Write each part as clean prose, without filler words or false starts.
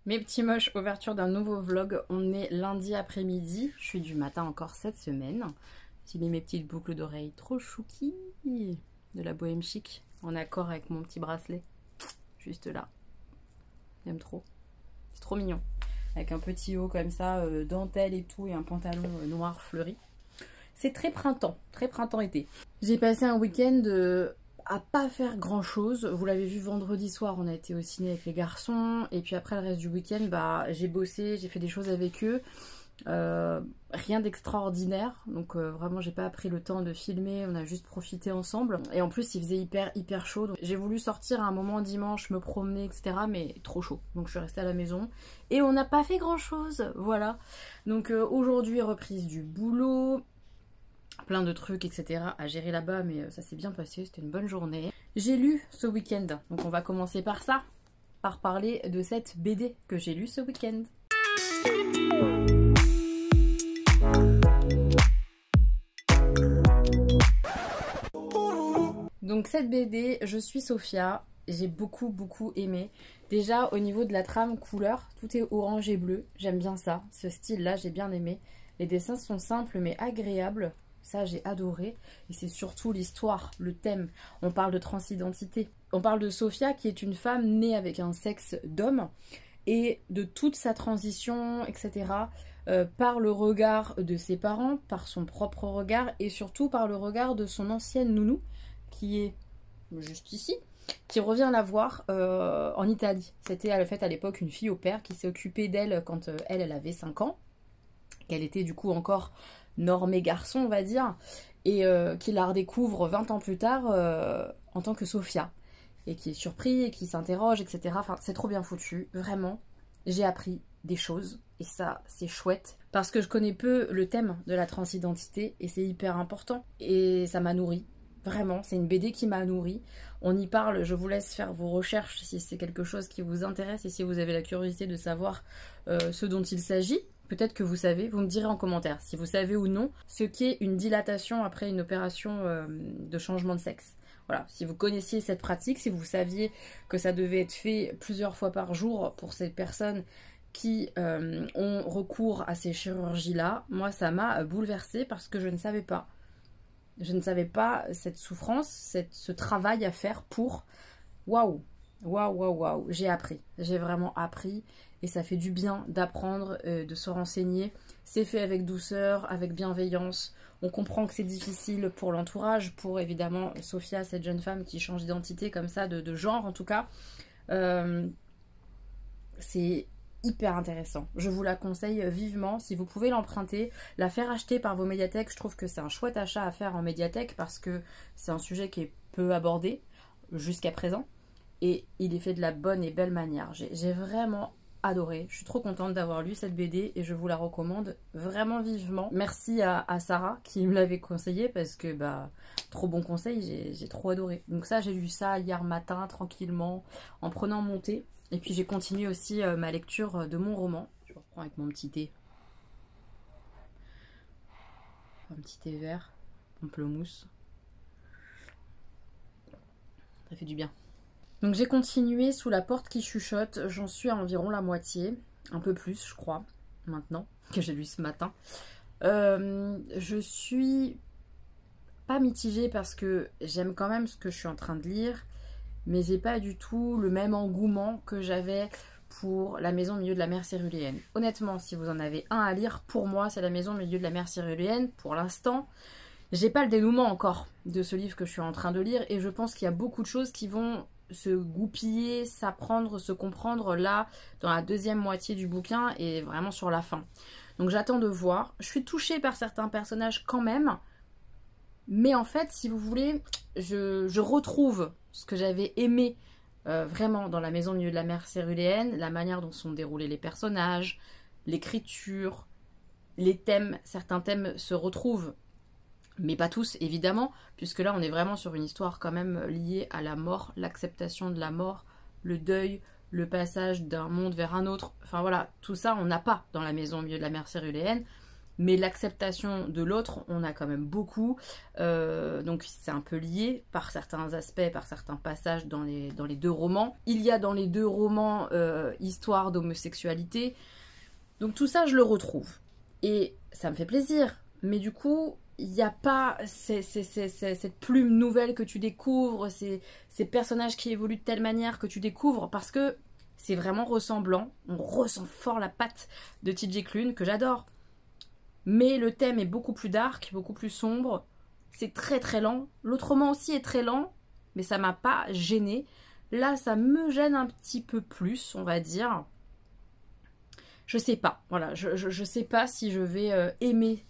Mes petits moches, ouverture d'un nouveau vlog. On est lundi après-midi. Je suis du matin encore cette semaine. J'ai mis mes petites boucles d'oreilles trop chouki de la bohème chic en accord avec mon petit bracelet. Juste là. J'aime trop. C'est trop mignon. Avec un petit haut comme ça, dentelle et tout, et un pantalon noir fleuri. C'est très printemps-été. J'ai passé un week-end à pas faire grand chose. Vous l'avez vu vendredi soir, on a été au ciné avec les garçons. Et puis après le reste du week-end, bah, j'ai bossé, j'ai fait des choses avec eux. Rien d'extraordinaire. Donc vraiment, j'ai pas pris le temps de filmer, on a juste profité ensemble. Et en plus, il faisait hyper chaud. J'ai voulu sortir à un moment dimanche, me promener, etc. Mais trop chaud. Donc je suis restée à la maison. Et on n'a pas fait grand chose. Voilà. Donc aujourd'hui, reprise du boulot. Plein de trucs, etc. à gérer là-bas, mais ça s'est bien passé, c'était une bonne journée. J'ai lu ce week-end, donc on va commencer par ça, par parler de cette BD que j'ai lue ce week-end. Donc cette BD, Je suis Sophia, j'ai beaucoup aimé. Déjà au niveau de la trame couleur, tout est orange et bleu, j'aime bien ça, ce style-là, j'ai bien aimé. Les dessins sont simples mais agréables. Ça, j'ai adoré. Et c'est surtout l'histoire, le thème. On parle de transidentité. On parle de Sophia, qui est une femme née avec un sexe d'homme. Et de toute sa transition, etc. Par le regard de ses parents, par son propre regard. Et surtout par le regard de son ancienne nounou, qui est juste ici. Qui revient la voir en Italie. C'était en fait à l'époque une fille au père qui s'est occupée d'elle quand elle avait 5 ans. Qu'elle était du coup encore normée garçon, on va dire, et qui la redécouvre 20 ans plus tard en tant que Sophia, et qui est surpris, et qui s'interroge, etc. Enfin, c'est trop bien foutu, vraiment. J'ai appris des choses, et ça, c'est chouette, parce que je connais peu le thème de la transidentité, et c'est hyper important, et ça m'a nourri. Vraiment, c'est une BD qui m'a nourri. On y parle, je vous laisse faire vos recherches si c'est quelque chose qui vous intéresse et si vous avez la curiosité de savoir ce dont il s'agit. Peut-être que vous savez, vous me direz en commentaire si vous savez ou non ce qu'est une dilatation après une opération de changement de sexe. Voilà, si vous connaissiez cette pratique, si vous saviez que ça devait être fait plusieurs fois par jour pour ces personnes qui ont recours à ces chirurgies-là, moi ça m'a bouleversée parce que je ne savais pas. Je ne savais pas cette souffrance, ce travail à faire pour... Waouh, j'ai appris, j'ai vraiment appris et ça fait du bien d'apprendre, de se renseigner. C'est fait avec douceur, avec bienveillance. On comprend que c'est difficile pour l'entourage, pour évidemment Sophia, cette jeune femme qui change d'identité comme ça, de genre en tout cas. C'est hyper intéressant. Je vous la conseille vivement. Si vous pouvez l'emprunter, la faire acheter par vos médiathèques, je trouve que c'est un chouette achat à faire en médiathèque parce que c'est un sujet qui est peu abordé jusqu'à présent. Et il est fait de la bonne et belle manière. J'ai vraiment adoré. Je suis trop contente d'avoir lu cette BD et je vous la recommande vraiment vivement. Merci à Sarah qui me l'avait conseillé parce que bah trop bon conseil, j'ai trop adoré. Donc ça, j'ai lu ça hier matin tranquillement en prenant mon thé. Et puis j'ai continué aussi ma lecture de mon roman. Je reprends avec mon petit thé. Un petit thé vert, pamplemousse. Ça fait du bien. Donc j'ai continué Sous la porte qui chuchote, j'en suis à environ la moitié, un peu plus je crois, maintenant, que j'ai lu ce matin. Je suis pas mitigée parce que j'aime quand même ce que je suis en train de lire, mais j'ai pas du tout le même engouement que j'avais pour La maison au milieu de la mer céruléenne. Honnêtement, si vous en avez un à lire, pour moi c'est La maison au milieu de la mer céruléenne, pour l'instant. J'ai pas le dénouement encore de ce livre que je suis en train de lire et je pense qu'il y a beaucoup de choses qui vont se goupiller, s'apprendre, se comprendre là dans la deuxième moitié du bouquin et vraiment sur la fin. Donc j'attends de voir. Je suis touchée par certains personnages quand même, mais en fait si vous voulez, je retrouve ce que j'avais aimé vraiment dans La maison au milieu de la mer céruléenne, la manière dont sont déroulés les personnages, l'écriture, les thèmes, certains thèmes se retrouvent. Mais pas tous, évidemment, puisque là, on est vraiment sur une histoire quand même liée à la mort, l'acceptation de la mort, le deuil, le passage d'un monde vers un autre. Enfin voilà, tout ça, on n'a pas dans La maison au milieu de la mer céruléenne. mais l'acceptation de l'autre, on a quand même beaucoup. Donc c'est un peu lié par certains aspects, par certains passages dans les deux romans. Il y a dans les deux romans histoire d'homosexualité. Donc tout ça, je le retrouve. Et ça me fait plaisir. Mais du coup, il n'y a pas cette plume nouvelle que tu découvres, ces personnages qui évoluent de telle manière que tu découvres, parce que c'est vraiment ressemblant. On ressent fort la patte de TJ Klune, que j'adore. Mais le thème est beaucoup plus dark, beaucoup plus sombre. C'est très très lent. L'autre roman aussi est très lent, mais ça m'a pas gêné. Là, ça me gêne un petit peu plus, on va dire. Je sais pas, voilà, je sais pas si je vais aimer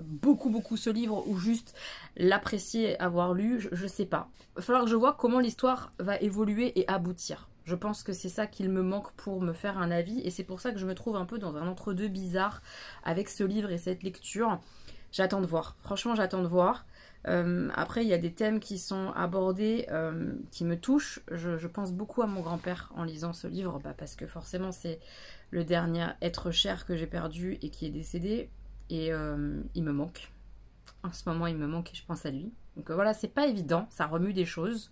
beaucoup ce livre ou juste l'apprécier, avoir lu, je sais pas. Il va falloir que je vois comment l'histoire va évoluer et aboutir. Je pense que c'est ça qu'il me manque pour me faire un avis et c'est pour ça que je me trouve un peu dans un entre-deux bizarre avec ce livre et cette lecture. J'attends de voir, franchement j'attends de voir. Après il y a des thèmes qui sont abordés qui me touchent. Je pense beaucoup à mon grand-père en lisant ce livre parce que forcément c'est le dernier être cher que j'ai perdu et qui est décédé et il me manque. En ce moment il me manque et je pense à lui. Donc voilà, c'est pas évident, ça remue des choses.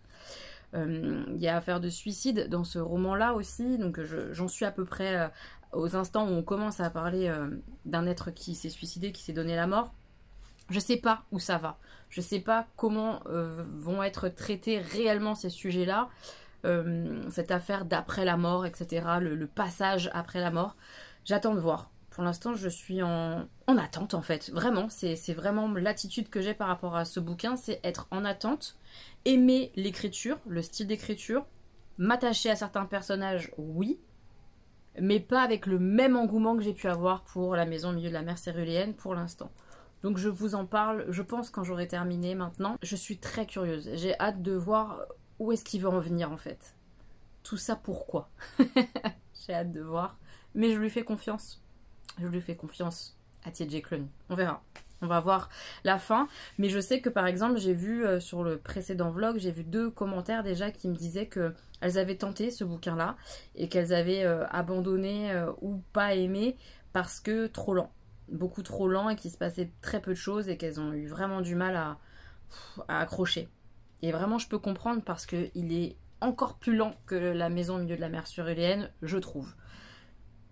Il y a affaire de suicide dans ce roman-là aussi, donc j'en suis à peu près aux instants où on commence à parler d'un être qui s'est suicidé, qui s'est donné la mort. Je sais pas où ça va, je sais pas comment vont être traités réellement ces sujets-là, cette affaire d'après la mort, etc., le passage après la mort. J'attends de voir. Pour l'instant, je suis en attente, en fait. Vraiment, c'est vraiment l'attitude que j'ai par rapport à ce bouquin, c'est être en attente, aimer l'écriture, le style d'écriture, m'attacher à certains personnages, oui, mais pas avec le même engouement que j'ai pu avoir pour La Maison au milieu de la mer céruléenne pour l'instant. Donc je vous en parle, je pense, quand j'aurai terminé maintenant. Je suis très curieuse, j'ai hâte de voir où est-ce qu'il va en venir, en fait. Tout ça pourquoi? J'ai hâte de voir, mais je lui fais confiance. Je lui fais confiance à TJ Klune. On verra. On va voir la fin. Mais je sais que par exemple, j'ai vu sur le précédent vlog, j'ai vu 2 commentaires déjà qui me disaient qu'elles avaient tenté ce bouquin-là et qu'elles avaient abandonné ou pas aimé parce que trop lent. Beaucoup trop lent et qu'il se passait très peu de choses et qu'elles ont eu vraiment du mal à accrocher. Et vraiment, je peux comprendre parce qu'il est encore plus lent que La Maison au milieu de la mer céruléenne, je trouve.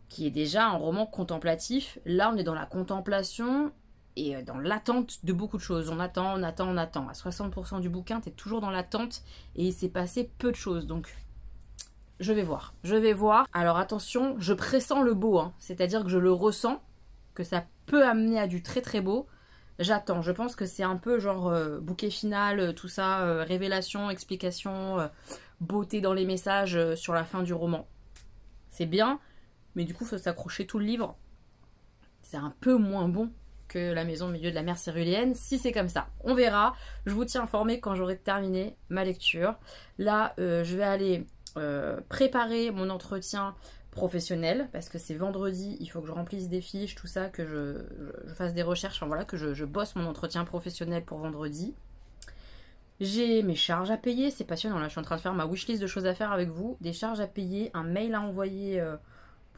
Qui est déjà un roman contemplatif. Là, on est dans la contemplation et dans l'attente de beaucoup de choses. On attend, on attend, on attend. À 60% du bouquin, tu es toujours dans l'attente et il s'est passé peu de choses. Donc, je vais voir. Je vais voir. Alors, attention, je pressens le beau. Hein. C'est-à-dire que je le ressens, que ça peut amener à du très très beau. J'attends. Je pense que c'est un peu genre bouquet final, tout ça, révélation, explication, beauté dans les messages sur la fin du roman. C'est bien. Mais du coup, il faut s'accrocher tout le livre. C'est un peu moins bon que La Maison au milieu de la mer céruléenne, si c'est comme ça. On verra. Je vous tiens informé quand j'aurai terminé ma lecture. Là, je vais aller préparer mon entretien professionnel, parce que c'est vendredi, il faut que je remplisse des fiches, tout ça, que je fasse des recherches, enfin voilà, que je bosse mon entretien professionnel pour vendredi. J'ai mes charges à payer, c'est passionnant. Là, je suis en train de faire ma wishlist de choses à faire avec vous. Des charges à payer, un mail à envoyer...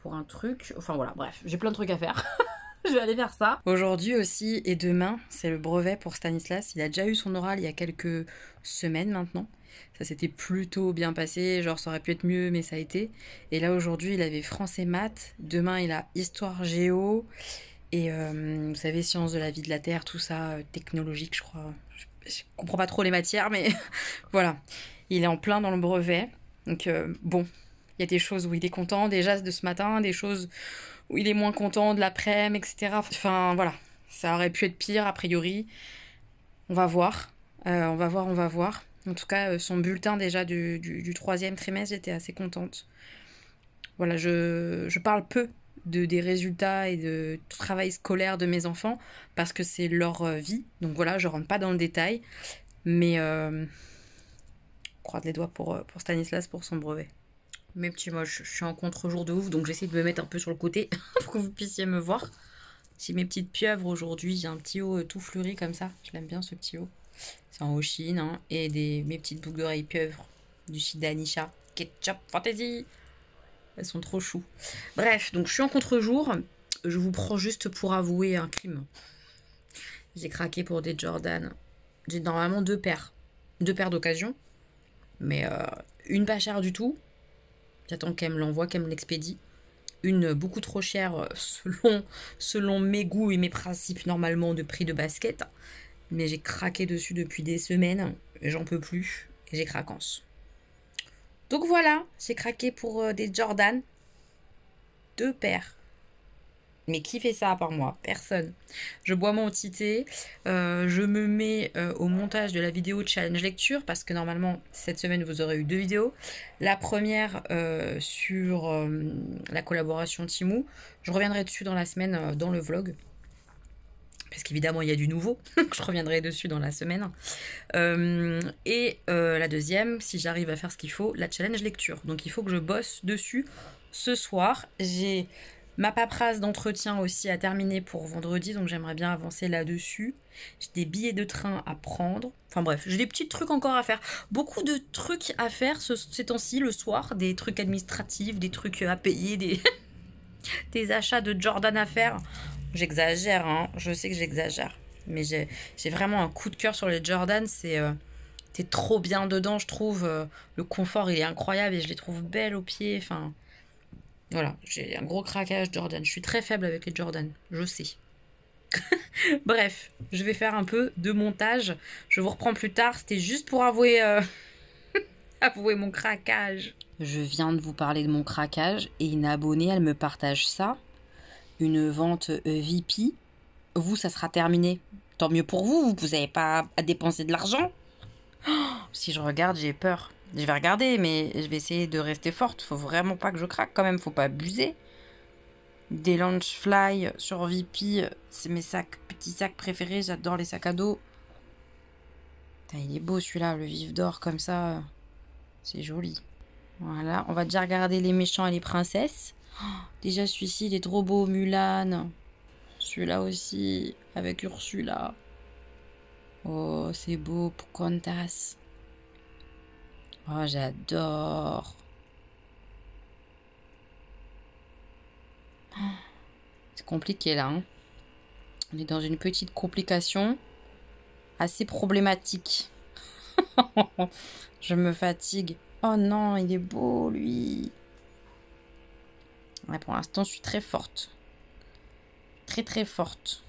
pour un truc, enfin voilà, bref, j'ai plein de trucs à faire. Je vais aller faire ça. Aujourd'hui aussi et demain, c'est le brevet pour Stanislas. Il a déjà eu son oral il y a quelques semaines maintenant. Ça s'était plutôt bien passé, genre ça aurait pu être mieux, mais ça a été. Et là aujourd'hui, il avait français maths. Demain, il a histoire géo. Et vous savez, sciences de la vie de la Terre, tout ça, technologique, je crois. Je comprends pas trop les matières, mais voilà. Il est en plein dans le brevet. Donc bon. Il y a des choses où il est content déjà de ce matin, des choses où il est moins content de l'après-midi, etc. Enfin, voilà. Ça aurait pu être pire, a priori. On va voir. On va voir, on va voir. En tout cas, son bulletin déjà du 3e trimestre, j'étais assez contente. Voilà, je parle peu des résultats et de travail scolaire de mes enfants parce que c'est leur vie. Donc voilà, je rentre pas dans le détail. Mais on croise les doigts pour Stanislas pour son brevet. Mes petits moches, je suis en contre-jour de ouf, donc j'essaie de me mettre un peu sur le côté pour que vous puissiez me voir. C'est mes petites pieuvres aujourd'hui, j'ai un petit haut tout fleuri comme ça, je l'aime bien ce petit haut. C'est en Hoshine, hein, et mes petites boucles d'oreilles pieuvres du chez Danisha, Ketchup Fantasy. Elles sont trop chou. Bref, donc je suis en contre-jour. je vous prends juste pour avouer un crime. J'ai craqué pour des Jordan. J'ai normalement 2 paires. 2 paires d'occasion. Mais une pas chère du tout. J'attends qu'elle me l'envoie, qu'elle me l'expédie. Une beaucoup trop chère selon mes goûts et mes principes normalement de prix de basket. Mais j'ai craqué dessus depuis des semaines. J'en peux plus. Et j'ai craquance. Donc voilà, j'ai craqué pour des Jordan. 2 paires. Mais qui fait ça à part moi? Personne. Je bois mon petit thé. Je me mets au montage de la vidéo challenge lecture parce que normalement cette semaine vous aurez eu 2 vidéos. La première sur la collaboration Temu. Je reviendrai dessus dans la semaine dans le vlog. Parce qu'évidemment il y a du nouveau. Je reviendrai dessus dans la semaine. Et la deuxième, si j'arrive à faire ce qu'il faut, la challenge lecture. Donc il faut que je bosse dessus ce soir. J'ai ma paperasse d'entretien aussi à terminer pour vendredi, donc j'aimerais bien avancer là-dessus. J'ai des billets de train à prendre. Enfin bref, j'ai des petits trucs encore à faire. Beaucoup de trucs à faire ces temps-ci, le soir. Des trucs administratifs, des trucs à payer, des achats de Jordan à faire. J'exagère, hein. Je sais que j'exagère. Mais j'ai vraiment un coup de cœur sur les Jordan. T'es trop bien dedans, je trouve. Le confort, il est incroyable et je les trouve belles aux pieds. Enfin... Voilà, j'ai un gros craquage Jordan. Je suis très faible avec les Jordan, je sais. Bref, je vais faire un peu de montage. Je vous reprends plus tard. C'était juste pour avouer, avouer mon craquage. Je viens de vous parler de mon craquage et une abonnée, elle me partage ça. Une vente VIP. Vous, ça sera terminé. Tant mieux pour vous, vous n'avez pas à dépenser de l'argent. Oh, si je regarde, j'ai peur. Je vais regarder, mais je vais essayer de rester forte. Faut vraiment pas que je craque quand même, faut pas abuser. Des Loungefly sur VIP, c'est mes petits sacs préférés. J'adore les sacs à dos. Putain, il est beau celui-là, le vif d'or comme ça. C'est joli. Voilà, on va déjà regarder les méchants et les princesses. Oh, déjà celui-ci, il est trop beau, Mulan. Celui-là aussi, avec Ursula. Oh, c'est beau, Pocahontas. Oh, j'adore. C'est compliqué là. Hein. On est dans une petite complication assez problématique. Je me fatigue. Oh non, il est beau lui. Ouais, pour l'instant, je suis très forte. Très très forte.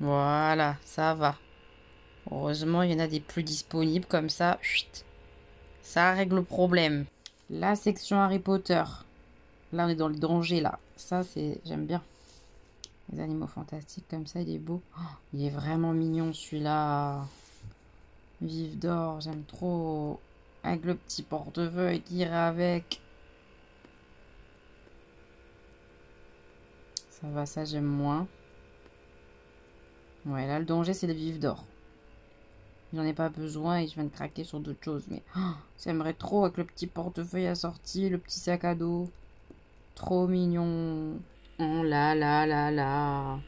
Voilà, ça va. Heureusement, il y en a des plus disponibles comme ça. Chut, ça règle le problème. La section Harry Potter. Là, on est dans le danger, là. Ça, c'est... J'aime bien. Les animaux fantastiques comme ça, il est beau. Oh, il est vraiment mignon, celui-là. Vif d'or, j'aime trop. Avec le petit portefeuille qui irait avec. Ça va, ça, j'aime moins. Ouais, là, le danger, c'est le vif d'or. J'en ai pas besoin et je viens de craquer sur d'autres choses. Mais oh, j'aimerais trop avec le petit portefeuille assorti, le petit sac à dos. Trop mignon. Oh là là là là.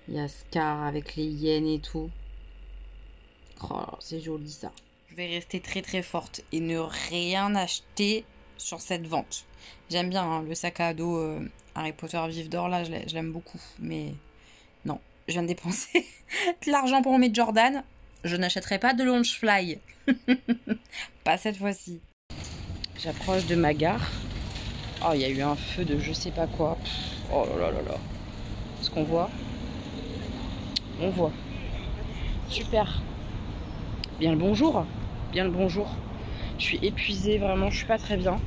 Il y a Scar avec les hyènes et tout. Oh, c'est joli ça. Je vais rester très très forte et ne rien acheter sur cette vente. J'aime bien hein, le sac à dos Harry Potter Vif d'or là, je l'aime beaucoup. Mais non, je viens de dépenser de l'argent pour mes Jordan. Je n'achèterai pas de Loungefly. Pas cette fois-ci. J'approche de ma gare. Oh, il y a eu un feu de je sais pas quoi. Oh là là là là. Est-ce qu'on voit? On voit. Super. Bien le bonjour. Bien le bonjour. Je suis épuisée, vraiment, je suis pas très bien.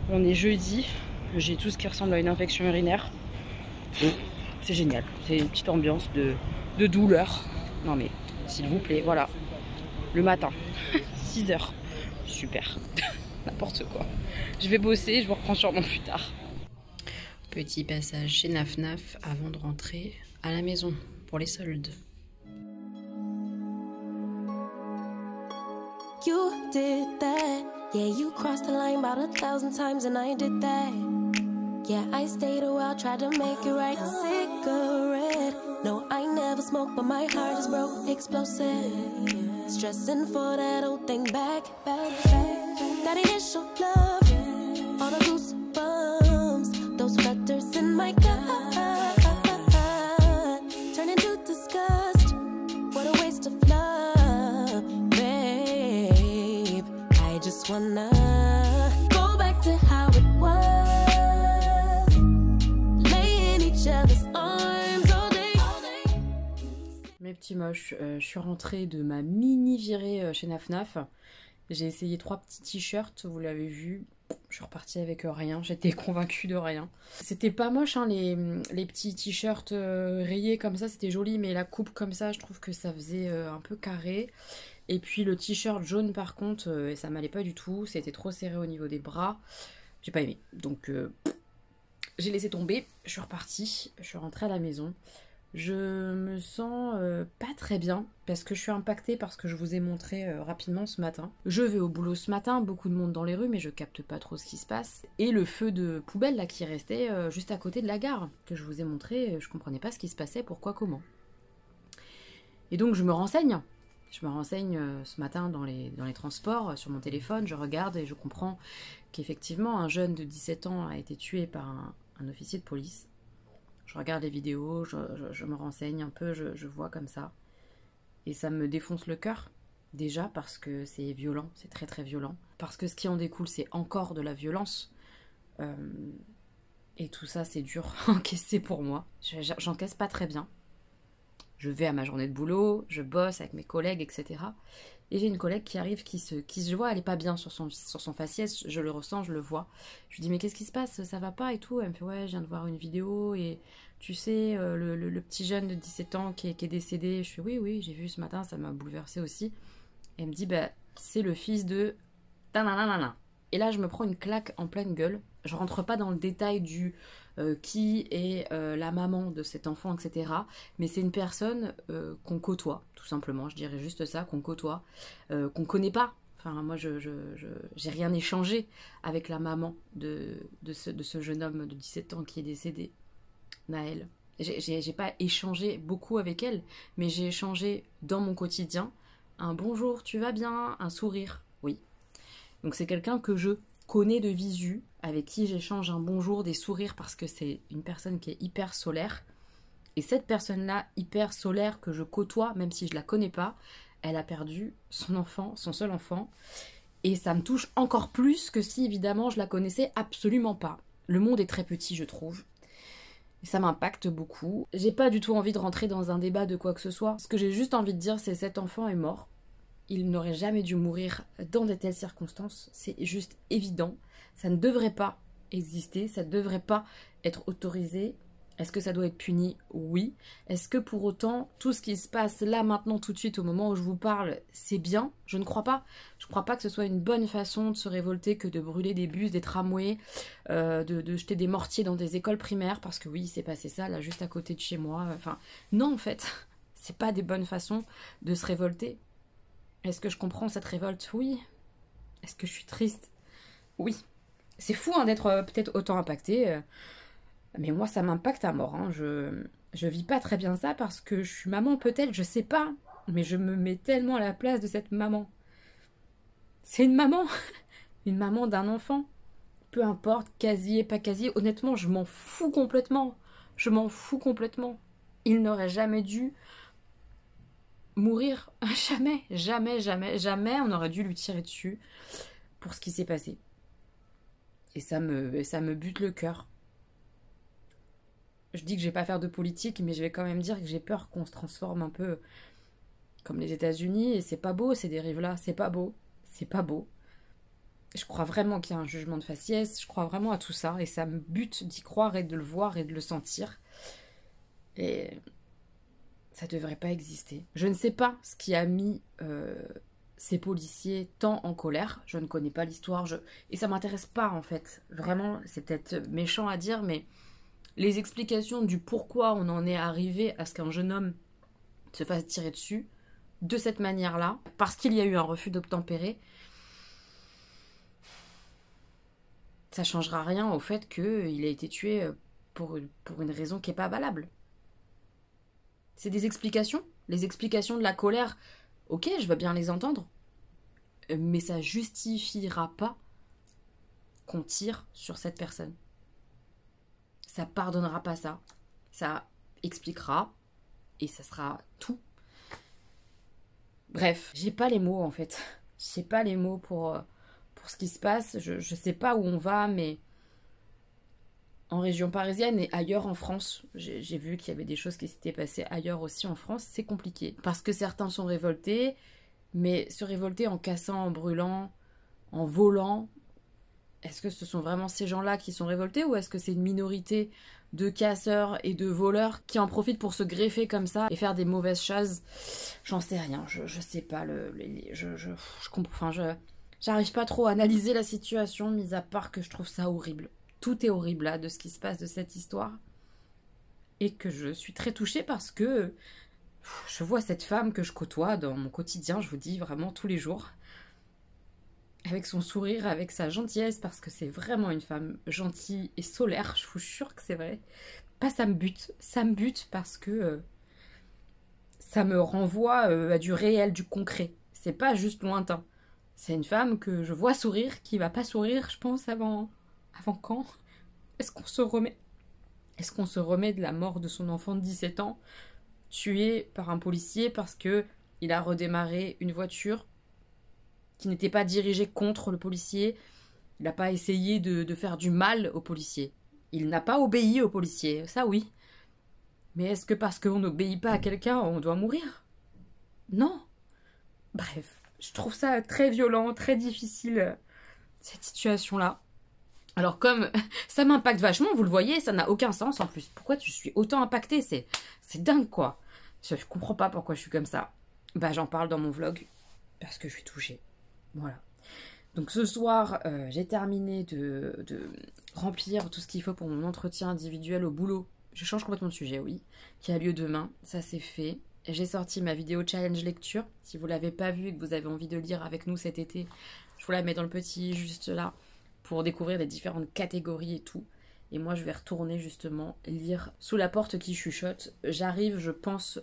On est jeudi. J'ai tout ce qui ressemble à une infection urinaire. C'est génial. C'est une petite ambiance de douleur. Non mais, s'il vous plaît, voilà. Le matin. 6 h. Super. N'importe quoi. Je vais bosser, je vous reprends sûrement plus tard. Petit passage chez Naf Naf avant de rentrer à la maison pour les soldes. You did that. Yeah, you crossed the line about 1,000 times and I did that. Yeah, I stayed a while, tried to make it right. Sick cigarette. No, I never smoke, but my heart is broke, explosive. Stressing for that old thing back. That initial love, all the goosebumps, those flutters in my gut, turn into disgust. What a waste of love, babe. I just wanna go back to how it was, lay in each other's arms all day. Mes petits moches, je suis rentrée de ma mini virée chez Naf. J'ai essayé 3 petits t-shirts, vous l'avez vu. Je suis repartie avec rien, j'étais convaincue de rien. C'était pas moche, hein, les petits t-shirts rayés comme ça, c'était joli, mais la coupe comme ça, je trouve que ça faisait un peu carré. Et puis le t-shirt jaune par contre, ça m'allait pas du tout, c'était trop serré au niveau des bras. J'ai pas aimé, donc j'ai laissé tomber, je suis repartie, je suis rentrée à la maison. Je me sens pas très bien parce que je suis impactée par ce que je vous ai montré rapidement ce matin. Je vais au boulot ce matin, beaucoup de monde dans les rues mais je capte pas trop ce qui se passe. Et le feu de poubelle là qui restait juste à côté de la gare que je vous ai montré, je comprenais pas ce qui se passait, pourquoi, comment. Et donc je me renseigne. Je me renseigne ce matin dans les transports, sur mon téléphone, je regarde et je comprends qu'effectivement un jeune de 17 ans a été tué par un officier de police. Je regarde les vidéos, je me renseigne un peu, je vois comme ça. Et ça me défonce le cœur, déjà parce que c'est violent, c'est très très violent. Parce que ce qui en découle, c'est encore de la violence. Et tout ça, c'est dur à encaisser pour moi. J'encaisse pas très bien. Je vais à ma journée de boulot, je bosse avec mes collègues, etc. Et j'ai une collègue qui arrive, qui je vois, elle est pas bien sur son faciès, je le ressens, je le vois. Je lui dis mais qu'est-ce qui se passe, ça va pas et tout. Elle me fait ouais, je viens de voir une vidéo et tu sais, le petit jeune de 17 ans qui est décédé. Je fais oui, j'ai vu ce matin, ça m'a bouleversée aussi. Elle me dit bah c'est le fils de... Et là je me prends une claque en pleine gueule. Je rentre pas dans le détail du qui est la maman de cet enfant, etc. Mais c'est une personne qu'on côtoie, tout simplement. Je dirais juste ça, qu'on côtoie, qu'on connaît pas. Enfin, moi, j'ai rien échangé avec la maman de ce jeune homme de 17 ans qui est décédé, Naël. J'ai pas échangé beaucoup avec elle, mais j'ai échangé dans mon quotidien un bonjour, tu vas bien, un sourire, oui. Donc c'est quelqu'un que je connais de visu, avec qui j'échange un bonjour, des sourires, parce que c'est une personne qui est hyper solaire. Et cette personne-là, hyper solaire, que je côtoie, même si je la connais pas, elle a perdu son enfant, son seul enfant. Et ça me touche encore plus que si, évidemment, je la connaissais absolument pas. Le monde est très petit, je trouve. Et ça m'impacte beaucoup. J'ai pas du tout envie de rentrer dans un débat de quoi que ce soit. Ce que j'ai juste envie de dire, c'est que cet enfant est mort. Il n'aurait jamais dû mourir dans de telles circonstances. C'est juste évident. Ça ne devrait pas exister. Ça ne devrait pas être autorisé. Est-ce que ça doit être puni? Oui. Est-ce que pour autant, tout ce qui se passe là, maintenant, tout de suite, au moment où je vous parle, c'est bien? Je ne crois pas. Je ne crois pas que ce soit une bonne façon de se révolter que de brûler des bus, des tramways, de jeter des mortiers dans des écoles primaires, parce que oui, il s'est passé ça, là, juste à côté de chez moi. Enfin, non, en fait, c'est pas des bonnes façons de se révolter. Est-ce que je comprends cette révolte? Oui. Est-ce que je suis triste? Oui. C'est fou hein, d'être peut-être autant impactée. Mais moi, ça m'impacte à mort. Hein. Je vis pas très bien ça parce que je suis maman peut-être, je sais pas. Mais je me mets tellement à la place de cette maman. C'est une maman. Une maman d'un enfant. Peu importe, casier, pas casier. Honnêtement, je m'en fous complètement. Je m'en fous complètement. Il n'aurait jamais dû mourir. Jamais, jamais, jamais, jamais on aurait dû lui tirer dessus pour ce qui s'est passé. Et ça me bute le cœur. Je dis que je vais pas faire de politique, mais je vais quand même dire que j'ai peur qu'on se transforme un peu comme les États-Unis. Et c'est pas beau, ces dérives-là. C'est pas beau. C'est pas beau. Je crois vraiment qu'il y a un jugement de faciès. Je crois vraiment à tout ça. Et ça me bute d'y croire et de le voir et de le sentir. Et ça devrait pas exister. Je ne sais pas ce qui a mis ces policiers tant en colère. Je ne connais pas l'histoire. Et ça m'intéresse pas, en fait. Vraiment, c'est peut-être méchant à dire, mais les explications du pourquoi on en est arrivé à ce qu'un jeune homme se fasse tirer dessus de cette manière-là, parce qu'il y a eu un refus d'obtempérer, ça changera rien au fait qu'il a été tué pour une raison qui n'est pas valable. C'est des explications. Les explications de la colère, ok, je veux bien les entendre. Mais ça justifiera pas qu'on tire sur cette personne. Ça pardonnera pas ça. Ça expliquera et ça sera tout. Bref, j'ai pas les mots en fait. J'ai pas les mots pour ce qui se passe. Je sais pas où on va, mais en région parisienne et ailleurs en France, j'ai vu qu'il y avait des choses qui s'étaient passées ailleurs aussi en France. C'est compliqué parce que certains sont révoltés, mais se révolter en cassant, en brûlant, en volant, est-ce que ce sont vraiment ces gens-là qui sont révoltés ou est-ce que c'est une minorité de casseurs et de voleurs qui en profitent pour se greffer comme ça et faire des mauvaises choses? J'en sais rien, je sais pas, je comprends, j'arrive pas trop à analyser la situation, mis à part que je trouve ça horrible. Tout est horrible là de ce qui se passe de cette histoire et que je suis très touchée parce que je vois cette femme que je côtoie dans mon quotidien, je vous dis vraiment tous les jours, avec son sourire, avec sa gentillesse, parce que c'est vraiment une femme gentille et solaire, je vous jure que c'est vrai. Pas ça me bute parce que ça me renvoie à du réel, du concret. C'est pas juste lointain. C'est une femme que je vois sourire, qui va pas sourire, je pense, avant quand? Est-ce qu'on se remet de la mort de son enfant de 17 ans, tué par un policier parce que il a redémarré une voiture qui n'était pas dirigé contre le policier, il n'a pas essayé de faire du mal au policier. Il n'a pas obéi au policier, ça oui. Mais est-ce que parce qu'on n'obéit pas à quelqu'un, on doit mourir? Non. Bref, je trouve ça très violent, très difficile, cette situation-là. Alors comme ça m'impacte vachement, vous le voyez, ça n'a aucun sens en plus. Pourquoi je suis autant impactée? C'est dingue quoi. Je comprends pas pourquoi je suis comme ça. Bah j'en parle dans mon vlog, parce que je suis touchée. Voilà. Donc ce soir, j'ai terminé de remplir tout ce qu'il faut pour mon entretien individuel au boulot. Je change complètement de sujet, oui. Qui a lieu demain. Ça c'est fait. J'ai sorti ma vidéo challenge lecture. Si vous ne l'avez pas vue et que vous avez envie de lire avec nous cet été, je vous la mets dans le petit juste là pour découvrir les différentes catégories et tout. Et moi je vais retourner justement lire Sous la porte qui chuchote. J'arrive, je pense,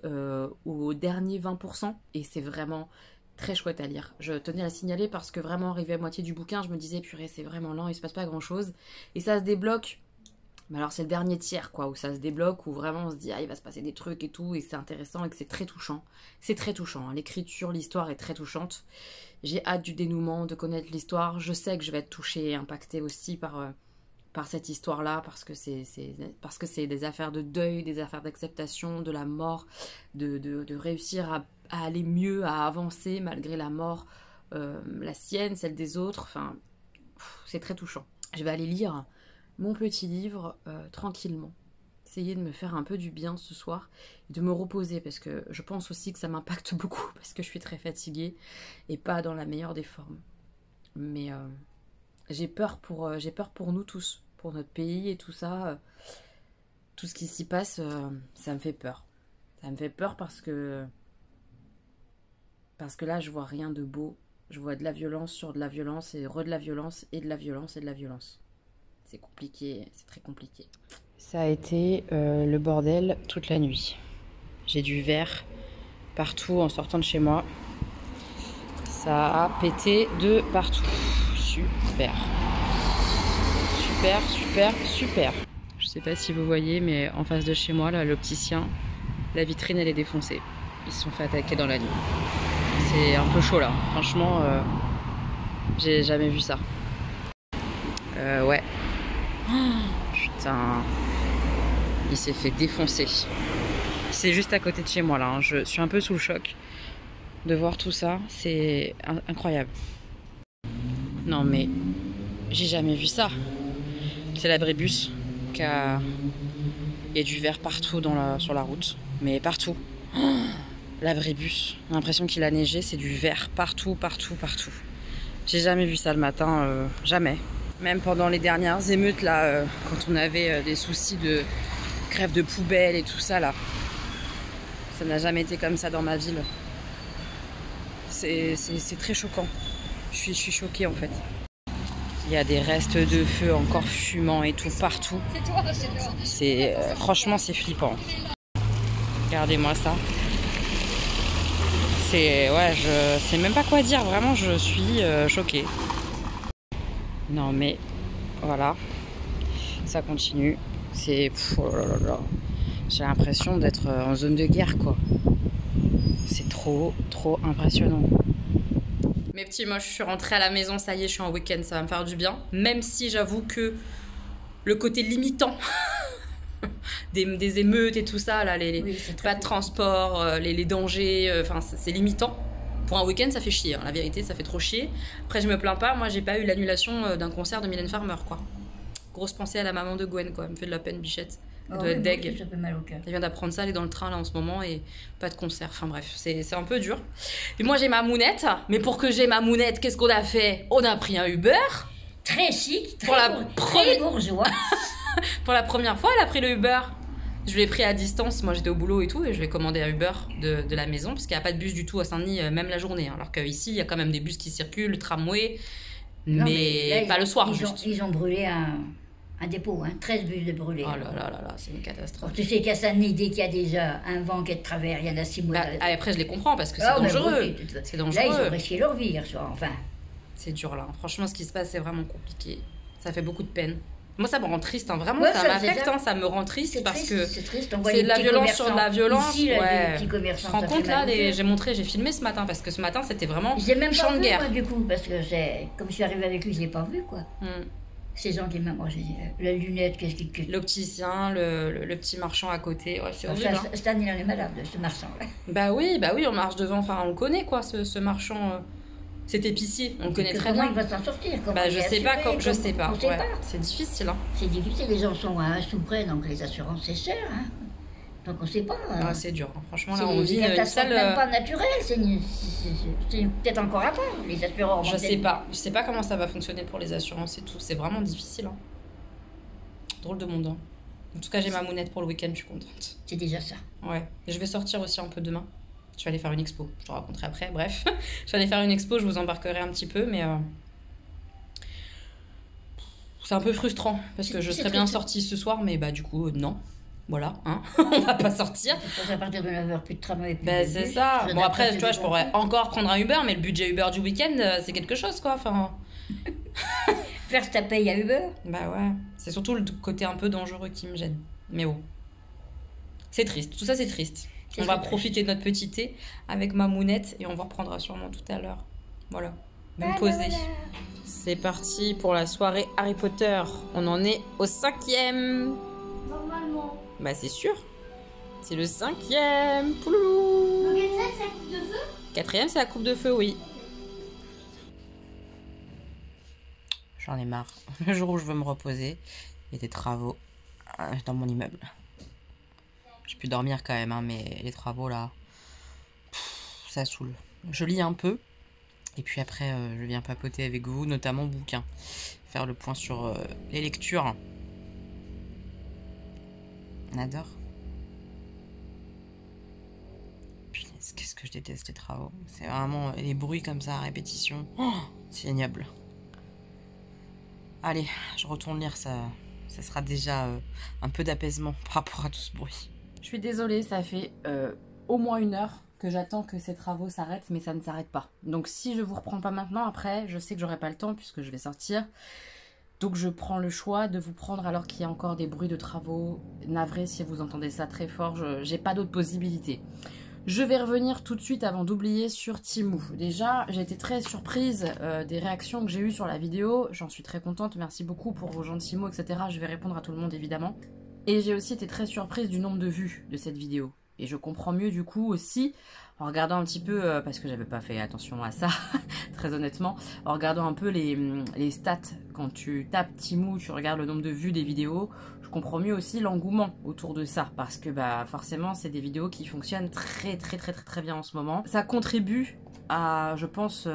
au dernier 20% et c'est vraiment très chouette à lire. Je tenais à la signaler parce que vraiment arrivé à moitié du bouquin, je me disais purée c'est vraiment lent, il se passe pas grand chose. Et ça se débloque, mais alors c'est le dernier tiers quoi, où ça se débloque, où vraiment on se dit ah il va se passer des trucs et tout, et c'est intéressant et que c'est très touchant. C'est très touchant, hein. L'écriture, l'histoire est très touchante. J'ai hâte du dénouement, de connaître l'histoire. Je sais que je vais être touchée et impactée aussi par cette histoire-là, parce que c'est des affaires de deuil, des affaires d'acceptation, de la mort, de réussir à aller mieux, à avancer malgré la mort, la sienne, celle des autres, enfin, c'est très touchant. Je vais aller lire mon petit livre tranquillement, essayer de me faire un peu du bien ce soir, et de me reposer, parce que je pense aussi que ça m'impacte beaucoup, parce que je suis très fatiguée, et pas dans la meilleure des formes. Mais j'ai peur pour nous tous, pour notre pays et tout ça, tout ce qui s'y passe, ça me fait peur. Ça me fait peur parce que là, je vois rien de beau. Je vois de la violence sur de la violence et de la violence et de la violence et de la violence. C'est compliqué, c'est très compliqué. Ça a été le bordel toute la nuit. J'ai du verre partout en sortant de chez moi. Ça a pété de partout. Super. Super, super, super. Je sais pas si vous voyez, mais en face de chez moi, là, l'opticien, la vitrine, elle est défoncée. Ils se sont fait attaquer dans la nuit. C'est un peu chaud là, franchement, j'ai jamais vu ça. Ouais. Oh, putain. Il s'est fait défoncer. C'est juste à côté de chez moi là, hein. Je suis un peu sous le choc de voir tout ça, c'est incroyable. Non mais, j'ai jamais vu ça. C'est l'abribus qui a... Il y a du verre partout sur la route, mais partout. Oh, l'abribus, j'ai l'impression qu'il a neigé, c'est du verre partout, partout, partout. J'ai jamais vu ça le matin, jamais. Même pendant les dernières émeutes, là, quand on avait des soucis de grève de poubelles et tout ça, là. Ça n'a jamais été comme ça dans ma ville. C'est très choquant. Je suis choquée, en fait. Il y a des restes de feu encore fumants et tout, partout. Franchement, c'est flippant. Regardez-moi ça. C'est... Ouais, je sais même pas quoi dire. Vraiment, je suis choquée. Non, mais... Voilà. Ça continue. C'est... Oh là là là. J'ai l'impression d'être en zone de guerre, quoi. C'est trop impressionnant. Mes petits moches, je suis rentrée à la maison, ça y est, je suis en week-end, ça va me faire du bien. Même si j'avoue que le côté limitant des émeutes et tout ça, là, oui, pas de transport, les dangers, enfin c'est limitant. Pour un week-end, ça fait chier, hein. La vérité, ça fait trop chier. Après, je me plains pas, moi j'ai pas eu l'annulation d'un concert de Mylène Farmer, quoi. Grosse pensée à la maman de Gwen, quoi. Elle me fait de la peine, bichette. Elle doit être deg. Ça fait mal au cœur. Elle vient d'apprendre ça, elle est dans le train là en ce moment et pas de concert. Enfin bref, c'est un peu dur. Et moi j'ai ma mounette, mais pour que j'ai ma mounette, qu'est-ce qu'on a fait? On a pris un Uber. Très chic, très bourgeois. Pour la première fois, elle a pris le Uber. Je l'ai pris à distance, moi j'étais au boulot et tout, et je l'ai commandé à Uber de la maison, parce qu'il n'y a pas de bus du tout à Saint-Denis, même la journée. Hein. Alors qu'ici, il y a quand même des bus qui circulent, le tramway, mais pas le soir juste. Ils ont brûlé un dépôt, hein, 13 bus de brûlés. Oh là là là là, c'est une catastrophe. Tu sais qu'à Saint-Denis, dès qu'il y a déjà un vent qui est de travers, il y en a 6 mois. Bah, après, je les comprends parce que c'est dangereux. C'est dangereux. Là, ils ont risqué leur vie hier soir, enfin. C'est dur là. Franchement, ce qui se passe, c'est vraiment compliqué. Ça fait beaucoup de peine. Moi, ça me rend triste, hein. Vraiment, ouais, ça m'affecte, hein. Ça me rend triste parce que c'est de la violence sur de la violence. Ici, là, ouais. les petits commerçants, je me rends compte là, j'ai filmé ce matin parce que ce matin, c'était vraiment champ de guerre. Moi, du coup, parce que comme je suis arrivée avec lui, je l'ai pas vu, quoi. Ces gens qui m'ont mangé la lunette, qu'est-ce qui... L'opticien, le petit marchand à côté, ouais, c'est horrible. Hein. Stan, il en est malade, ce marchand-là. Bah oui, on marche devant, enfin, on le connaît, quoi, ce marchand... Cet épicier, on le connaît très bien. Comment il va s'en sortir? Bah, je sais pas. Ouais. C'est difficile. Hein. C'est difficile, les gens sont à un sous près, donc les assurances, c'est cher. Hein. Donc on sait pas. Ah, c'est dur. Hein. Franchement, là, on vit une salle... même pas naturelle, c'est peut-être encore à part, les assurances. Je sais pas. Je sais pas comment ça va fonctionner pour les assurances et tout. C'est vraiment difficile. Hein. Drôle de monde. Hein. En tout cas, j'ai ma mounette pour le week-end, je suis contente. C'est déjà ça. Ouais. Et je vais sortir aussi un peu demain. Je vais aller faire une expo, je te raconterai après, bref. Je vais aller faire une expo, je vous embarquerai un petit peu, mais c'est un peu frustrant, parce que je serais bien sortie ce soir, mais bah du coup, non. Voilà, hein. On va pas sortir. À partir de 9h, plus de tramway. Bah c'est ça. Bon après, tu vois, je pourrais encore prendre un Uber, mais le budget Uber du week-end, c'est quelque chose, quoi. Enfin... Faire ta paye à Uber. Bah ouais, c'est surtout le côté un peu dangereux qui me gêne. Mais bon, c'est triste, tout ça c'est triste. On va profiter de notre petit thé avec ma mounette et on vous reprendra sûrement tout à l'heure. Voilà, me poser. Voilà. C'est parti pour la soirée Harry Potter. On en est au 5e. Normalement. Bah c'est sûr. C'est le 5e. Poulou. Le 4e, c'est la coupe de feu? 4e, c'est la coupe de feu, oui. J'en ai marre. Le jour où je veux me reposer, il y a des travaux dans mon immeuble. J'ai pu dormir quand même, hein, mais les travaux là, ça saoule. Je lis un peu, et puis après je viens papoter avec vous, notamment bouquins. Faire le point sur les lectures. On adore. Punaise, qu'est-ce que je déteste les travaux. C'est vraiment les bruits comme ça à répétition. Oh, c'est ignoble. Allez, je retourne lire, ça sera déjà un peu d'apaisement par rapport à tout ce bruit. Je suis désolée, ça fait au moins 1 heure que j'attends que ces travaux s'arrêtent, mais ça ne s'arrête pas. Donc si je vous reprends pas maintenant, après, je sais que j'aurai pas le temps puisque je vais sortir. Donc je prends le choix de vous prendre alors qu'il y a encore des bruits de travaux. Navré si vous entendez ça très fort, j'ai pas d'autre possibilité. Je vais revenir tout de suite avant d'oublier sur Temu. Déjà, j'ai été très surprise des réactions que j'ai eues sur la vidéo. J'en suis très contente, merci beaucoup pour vos gentils mots, etc. Je vais répondre à tout le monde évidemment. Et j'ai aussi été très surprise du nombre de vues de cette vidéo. Et je comprends mieux du coup aussi, en regardant un petit peu, parce que j'avais pas fait attention à ça, très honnêtement, en regardant un peu les stats. Quand tu tapes Temu, tu regardes le nombre de vues des vidéos, je comprends mieux aussi l'engouement autour de ça. Parce que bah forcément, c'est des vidéos qui fonctionnent très bien en ce moment. Ça contribue à, je pense,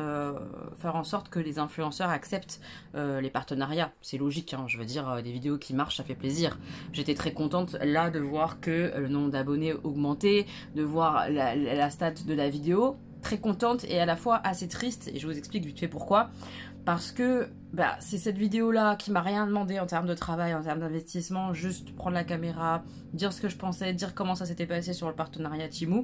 faire en sorte que les influenceurs acceptent les partenariats. C'est logique, hein, je veux dire, des vidéos qui marchent, ça fait plaisir. J'étais très contente là de voir que le nombre d'abonnés augmentait, de voir la stat de la vidéo. très contente et à la fois assez triste, et je vous explique vite fait pourquoi. Parce que c'est cette vidéo-là qui m'a rien demandé en termes de travail, en termes d'investissement, juste prendre la caméra, dire ce que je pensais, dire comment ça s'était passé sur le partenariat Temu,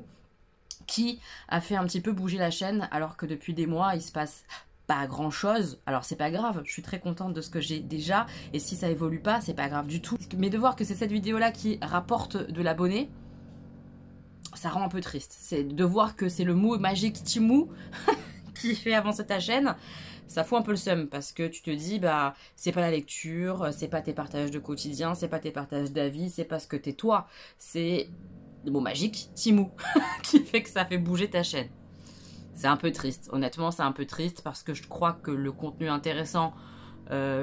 qui a fait un petit peu bouger la chaîne, alors que depuis des mois, il se passe pas grand-chose. Alors c'est pas grave, je suis très contente de ce que j'ai déjà, et si ça évolue pas, c'est pas grave du tout. Mais de voir que c'est cette vidéo-là qui rapporte de l'abonné, ça rend un peu triste. C'est de voir que c'est le mot magique Temu qui fait avancer ta chaîne. Ça fout un peu le seum parce que tu te dis, c'est pas la lecture, c'est pas tes partages de quotidien, c'est pas tes partages d'avis, c'est pas ce que t'es toi. C'est le mot magique, Temu, qui fait que ça fait bouger ta chaîne. C'est un peu triste, honnêtement, c'est un peu triste parce que je crois que le contenu intéressant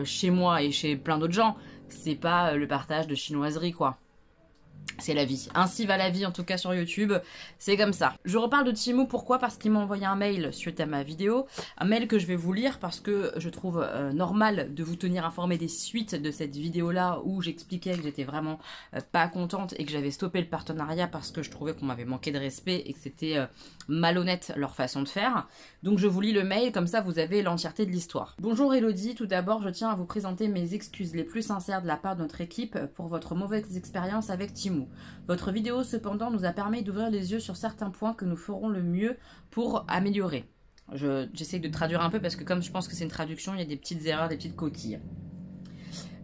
chez moi et chez plein d'autres gens, c'est pas le partage de chinoiserie, quoi. C'est la vie. Ainsi va la vie, en tout cas sur YouTube. C'est comme ça. Je reparle de Temu, pourquoi? Parce qu'il m'a envoyé un mail suite à ma vidéo. Un mail que je vais vous lire parce que je trouve normal de vous tenir informé des suites de cette vidéo-là où j'expliquais que j'étais vraiment pas contente et que j'avais stoppé le partenariat parce que je trouvais qu'on m'avait manqué de respect et que c'était malhonnête leur façon de faire. Donc je vous lis le mail, comme ça vous avez l'entièreté de l'histoire. Bonjour Elodie, tout d'abord je tiens à vous présenter mes excuses les plus sincères de la part de notre équipe pour votre mauvaise expérience avec Temu. Votre vidéo cependant nous a permis d'ouvrir les yeux sur certains points que nous ferons le mieux pour améliorer. J'essaie de traduire un peu parce que comme je pense que c'est une traduction, il y a des petites erreurs, des petites coquilles.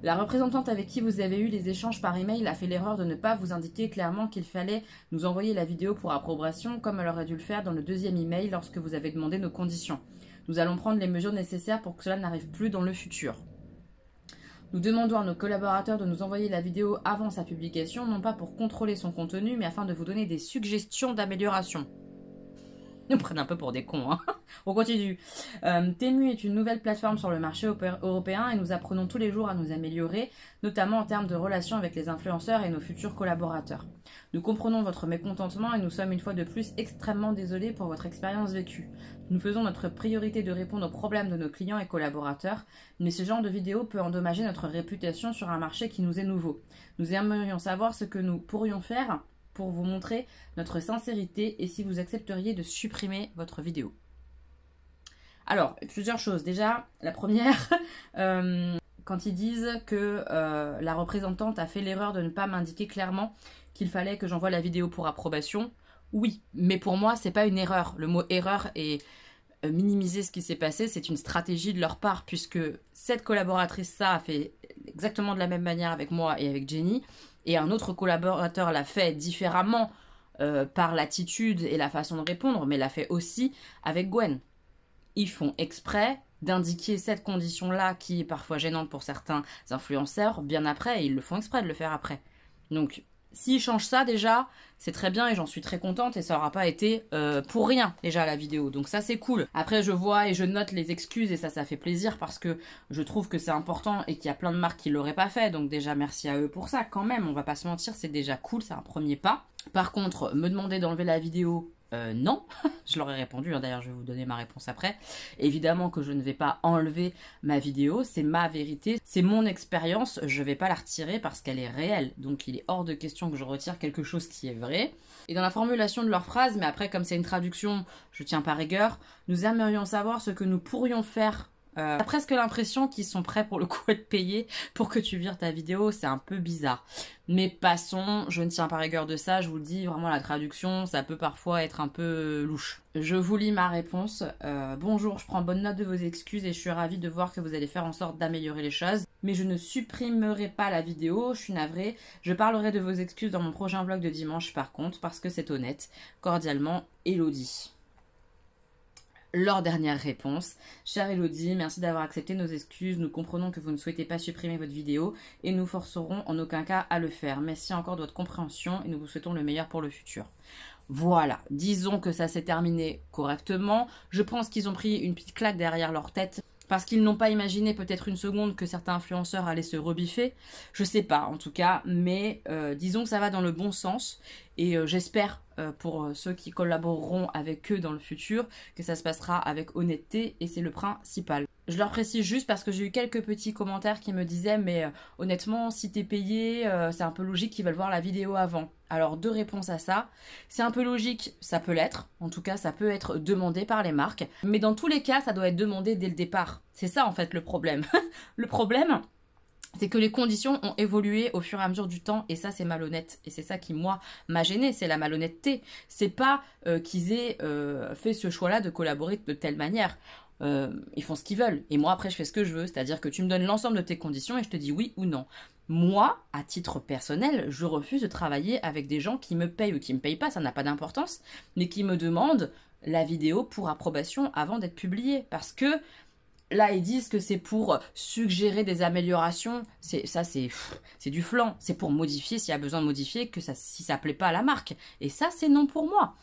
La représentante avec qui vous avez eu les échanges par email a fait l'erreur de ne pas vous indiquer clairement qu'il fallait nous envoyer la vidéo pour approbation comme elle aurait dû le faire dans le deuxième email lorsque vous avez demandé nos conditions. Nous allons prendre les mesures nécessaires pour que cela n'arrive plus dans le futur. Nous demandons à nos collaborateurs de nous envoyer la vidéo avant sa publication, non pas pour contrôler son contenu, mais afin de vous donner des suggestions d'amélioration. Nous prennent un peu pour des cons, hein. On continue. Temu est une nouvelle plateforme sur le marché européen et nous apprenons tous les jours à nous améliorer, notamment en termes de relations avec les influenceurs et nos futurs collaborateurs. Nous comprenons votre mécontentement et nous sommes une fois de plus extrêmement désolés pour votre expérience vécue. Nous faisons notre priorité de répondre aux problèmes de nos clients et collaborateurs, mais ce genre de vidéo peut endommager notre réputation sur un marché qui nous est nouveau. Nous aimerions savoir ce que nous pourrions faire pour vous montrer notre sincérité et si vous accepteriez de supprimer votre vidéo. Alors, plusieurs choses. Déjà, la première, quand ils disent que la représentante a fait l'erreur de ne pas m'indiquer clairement qu'il fallait que j'envoie la vidéo pour approbation, oui, mais pour moi, c'est pas une erreur. Le mot erreur est minimiser ce qui s'est passé, c'est une stratégie de leur part, puisque cette collaboratrice a fait exactement de la même manière avec moi et avec Jenny, et un autre collaborateur l'a fait différemment par l'attitude et la façon de répondre, mais l'a fait aussi avec Gwen. Ils font exprès d'indiquer cette condition-là qui est parfois gênante pour certains influenceurs bien après, et ils le font exprès de le faire après. Donc, s'ils changent ça déjà, c'est très bien et j'en suis très contente et ça n'aura pas été pour rien déjà la vidéo. Donc ça c'est cool. Après je vois et je note les excuses et ça fait plaisir parce que je trouve que c'est important et qu'il y a plein de marques qui ne l'auraient pas fait. Donc déjà merci à eux pour ça quand même, on va pas se mentir, c'est déjà cool, c'est un premier pas. Par contre, me demander d'enlever la vidéo, non, je leur ai répondu, hein, d'ailleurs je vais vous donner ma réponse après. Évidemment que je ne vais pas enlever ma vidéo, c'est ma vérité, c'est mon expérience, je ne vais pas la retirer parce qu'elle est réelle. Donc il est hors de question que je retire quelque chose qui est vrai. Et dans la formulation de leur phrase, mais après comme c'est une traduction, je tiens pas rigueur, nous aimerions savoir ce que nous pourrions faire. T'as presque l'impression qu'ils sont prêts pour le coup à te payer pour que tu vires ta vidéo, c'est un peu bizarre. Mais passons, je ne tiens pas rigueur de ça, je vous le dis, vraiment la traduction, ça peut parfois être un peu louche. Je vous lis ma réponse. Bonjour, je prends bonne note de vos excuses et je suis ravie de voir que vous allez faire en sorte d'améliorer les choses. Mais je ne supprimerai pas la vidéo, je suis navrée. Je parlerai de vos excuses dans mon prochain vlog de dimanche par contre, parce que c'est honnête. Cordialement, Elodie. Leur dernière réponse. Chère Elodie, merci d'avoir accepté nos excuses. Nous comprenons que vous ne souhaitez pas supprimer votre vidéo et nous forcerons en aucun cas à le faire. Merci encore de votre compréhension et nous vous souhaitons le meilleur pour le futur. Voilà, disons que ça s'est terminé correctement. Je pense qu'ils ont pris une petite claque derrière leur tête parce qu'ils n'ont pas imaginé peut-être une seconde que certains influenceurs allaient se rebiffer. Je sais pas en tout cas, mais disons que ça va dans le bon sens. Et j'espère pour ceux qui collaboreront avec eux dans le futur que ça se passera avec honnêteté et c'est le principal. Je leur précise juste parce que j'ai eu quelques petits commentaires qui me disaient mais honnêtement si t'es payé c'est un peu logique qu'ils veulent voir la vidéo avant. Alors 2 réponses à ça. C'est un peu logique, ça peut l'être. En tout cas ça peut être demandé par les marques. Mais dans tous les cas ça doit être demandé dès le départ. C'est ça en fait le problème. Le problème c'est que les conditions ont évolué au fur et à mesure du temps et ça c'est malhonnête. Et c'est ça qui moi m'a gêné, c'est la malhonnêteté. C'est pas qu'ils aient fait ce choix-là de collaborer de telle manière. Ils font ce qu'ils veulent. Et moi, après, je fais ce que je veux. C'est-à-dire que tu me donnes l'ensemble de tes conditions et je te dis oui ou non. Moi, à titre personnel, je refuse de travailler avec des gens qui me payent ou qui me payent pas, ça n'a pas d'importance, mais qui me demandent la vidéo pour approbation avant d'être publiée. Parce que là, ils disent que c'est pour suggérer des améliorations. C'est du flan. C'est pour modifier s'il y a besoin de modifier, que ça, si ça plaît pas à la marque. Et ça, c'est non pour moi.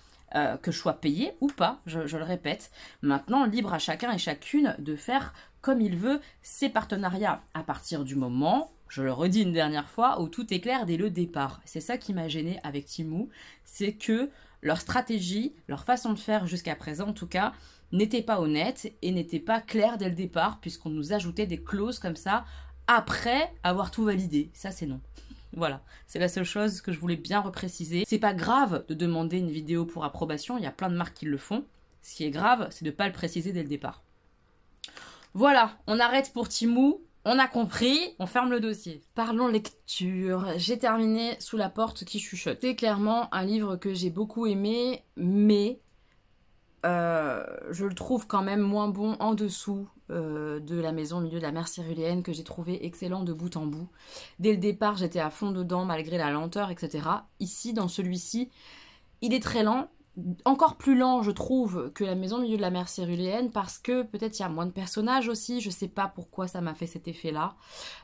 Que je sois payé ou pas, je le répète. Maintenant, libre à chacun et chacune de faire comme il veut ses partenariats. À partir du moment, je le redis une dernière fois, où tout est clair dès le départ. C'est ça qui m'a gênée avec Temu, c'est que leur stratégie, leur façon de faire jusqu'à présent en tout cas, n'était pas honnête et n'était pas claire dès le départ, puisqu'on nous ajoutait des clauses comme ça après avoir tout validé. Ça, c'est non. Voilà, c'est la seule chose que je voulais bien repréciser. C'est pas grave de demander une vidéo pour approbation, il y a plein de marques qui le font. Ce qui est grave, c'est de ne pas le préciser dès le départ. Voilà, on arrête pour Temu, on a compris, on ferme le dossier. Parlons lecture. J'ai terminé Sous la porte qui chuchote. C'est clairement un livre que j'ai beaucoup aimé, mais je le trouve quand même moins bon en dessous de La maison au milieu de la mer Céruléenne, que j'ai trouvé excellent de bout en bout. Dès le départ, j'étais à fond dedans malgré la lenteur, etc. Ici, dans celui-ci, il est très lent. Encore plus lent, je trouve, que La maison au milieu de la mer Céruléenne, parce que peut-être il y a moins de personnages aussi. Je sais pas pourquoi ça m'a fait cet effet-là.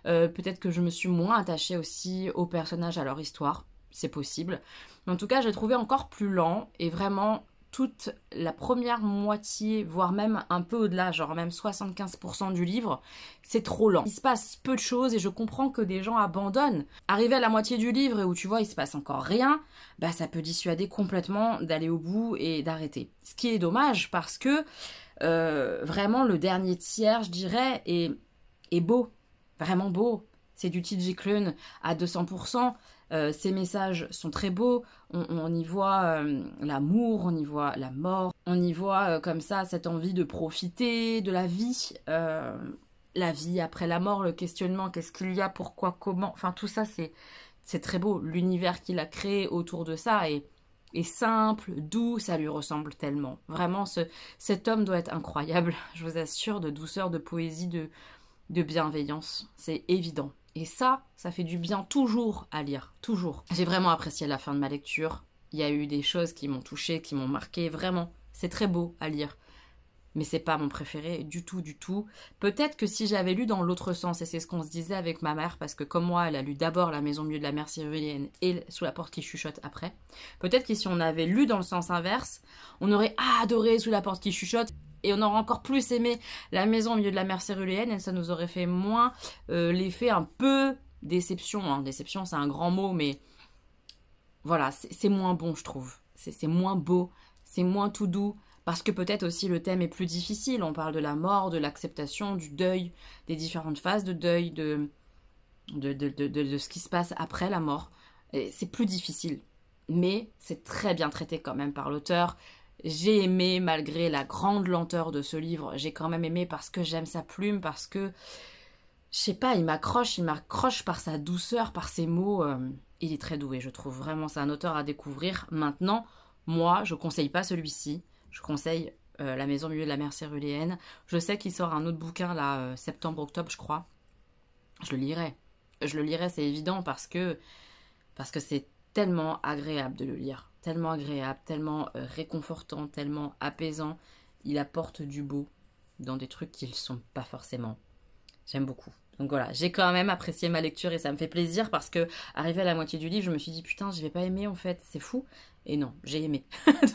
Peut-être que je me suis moins attachée aussi aux personnages, à leur histoire. C'est possible. Mais en tout cas, j'ai trouvé encore plus lent et vraiment toute la première moitié, voire même un peu au-delà, genre même 75% du livre, c'est trop lent. Il se passe peu de choses et je comprends que des gens abandonnent. Arrivé à la moitié du livre et où tu vois il se passe encore rien, bah ça peut dissuader complètement d'aller au bout et d'arrêter. Ce qui est dommage parce que vraiment le dernier tiers, je dirais, est beau, vraiment beau. C'est du T.J. Klune à 200%. Ces messages sont très beaux, on y voit l'amour, on y voit la mort, on y voit comme ça cette envie de profiter de la vie après la mort, le questionnement, qu'est-ce qu'il y a, pourquoi, comment, enfin tout ça c'est très beau. L'univers qu'il a créé autour de ça est simple, doux, ça lui ressemble tellement. Vraiment, cet homme doit être incroyable, je vous assure, de douceur, de poésie, de bienveillance, c'est évident. Et ça fait du bien toujours à lire, toujours. J'ai vraiment apprécié la fin de ma lecture. Il y a eu des choses qui m'ont touchée, qui m'ont marqué, vraiment. C'est très beau à lire. Mais c'est pas mon préféré du tout, du tout. Peut-être que si j'avais lu dans l'autre sens, et c'est ce qu'on se disait avec ma mère, parce que comme moi, elle a lu d'abord La maison au milieu de la mer Céruléenne et Sous la porte qui chuchote après. Peut-être que si on avait lu dans le sens inverse, on aurait adoré Sous la porte qui chuchote. Et on aurait encore plus aimé La maison au milieu de la mer Céruléenne et ça nous aurait fait moins l'effet un peu déception. Hein. Déception, c'est un grand mot, mais voilà, c'est moins bon, je trouve. C'est moins beau, c'est moins tout doux, parce que peut-être aussi le thème est plus difficile. On parle de la mort, de l'acceptation, du deuil, des différentes phases de deuil, de ce qui se passe après la mort. C'est plus difficile, mais c'est très bien traité quand même par l'auteur. J'ai aimé, malgré la grande lenteur de ce livre, j'ai quand même aimé parce que j'aime sa plume, parce que, je sais pas, il m'accroche par sa douceur, par ses mots. Il est très doué, je trouve. Vraiment, c'est un auteur à découvrir. Maintenant, moi, je conseille pas celui-ci. Je conseille La maison au milieu de la mer Céruléenne. Je sais qu'il sort un autre bouquin, là, septembre-octobre, je crois. Je le lirai. Je le lirai, c'est évident, parce que c'est tellement agréable de le lire. Tellement agréable, tellement réconfortant, tellement apaisant. Il apporte du beau dans des trucs qui ne le sont pas forcément. J'aime beaucoup. Donc voilà, j'ai quand même apprécié ma lecture et ça me fait plaisir parce que, arrivé à la moitié du livre, je me suis dit putain, je vais pas aimer en fait, c'est fou. Et non, j'ai aimé.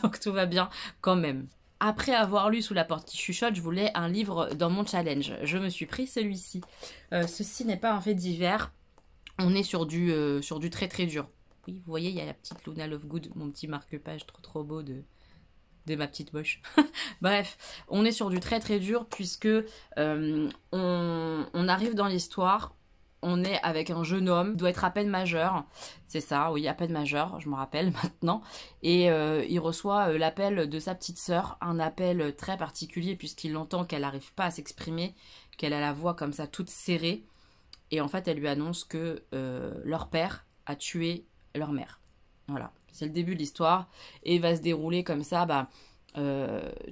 Donc tout va bien quand même. Après avoir lu Sous la porte qui chuchote, je voulais un livre dans mon challenge. Je me suis pris celui-ci. Ceci n'est pas un fait divers. On est sur du très très dur. Oui, vous voyez, il y a la petite Luna Lovegood, mon petit marque-page trop beau de de ma petite moche. Bref, on est sur du très très dur puisque on arrive dans l'histoire. On est avec un jeune homme, il doit être à peine majeur, c'est ça, oui, à peine majeur, je me rappelle maintenant. Et il reçoit l'appel de sa petite sœur, un appel très particulier puisqu'il entend qu'elle n'arrive pas à s'exprimer, qu'elle a la voix comme ça toute serrée. Et en fait, elle lui annonce que leur père a tué leur mère. Voilà, c'est le début de l'histoire. Et va se dérouler comme ça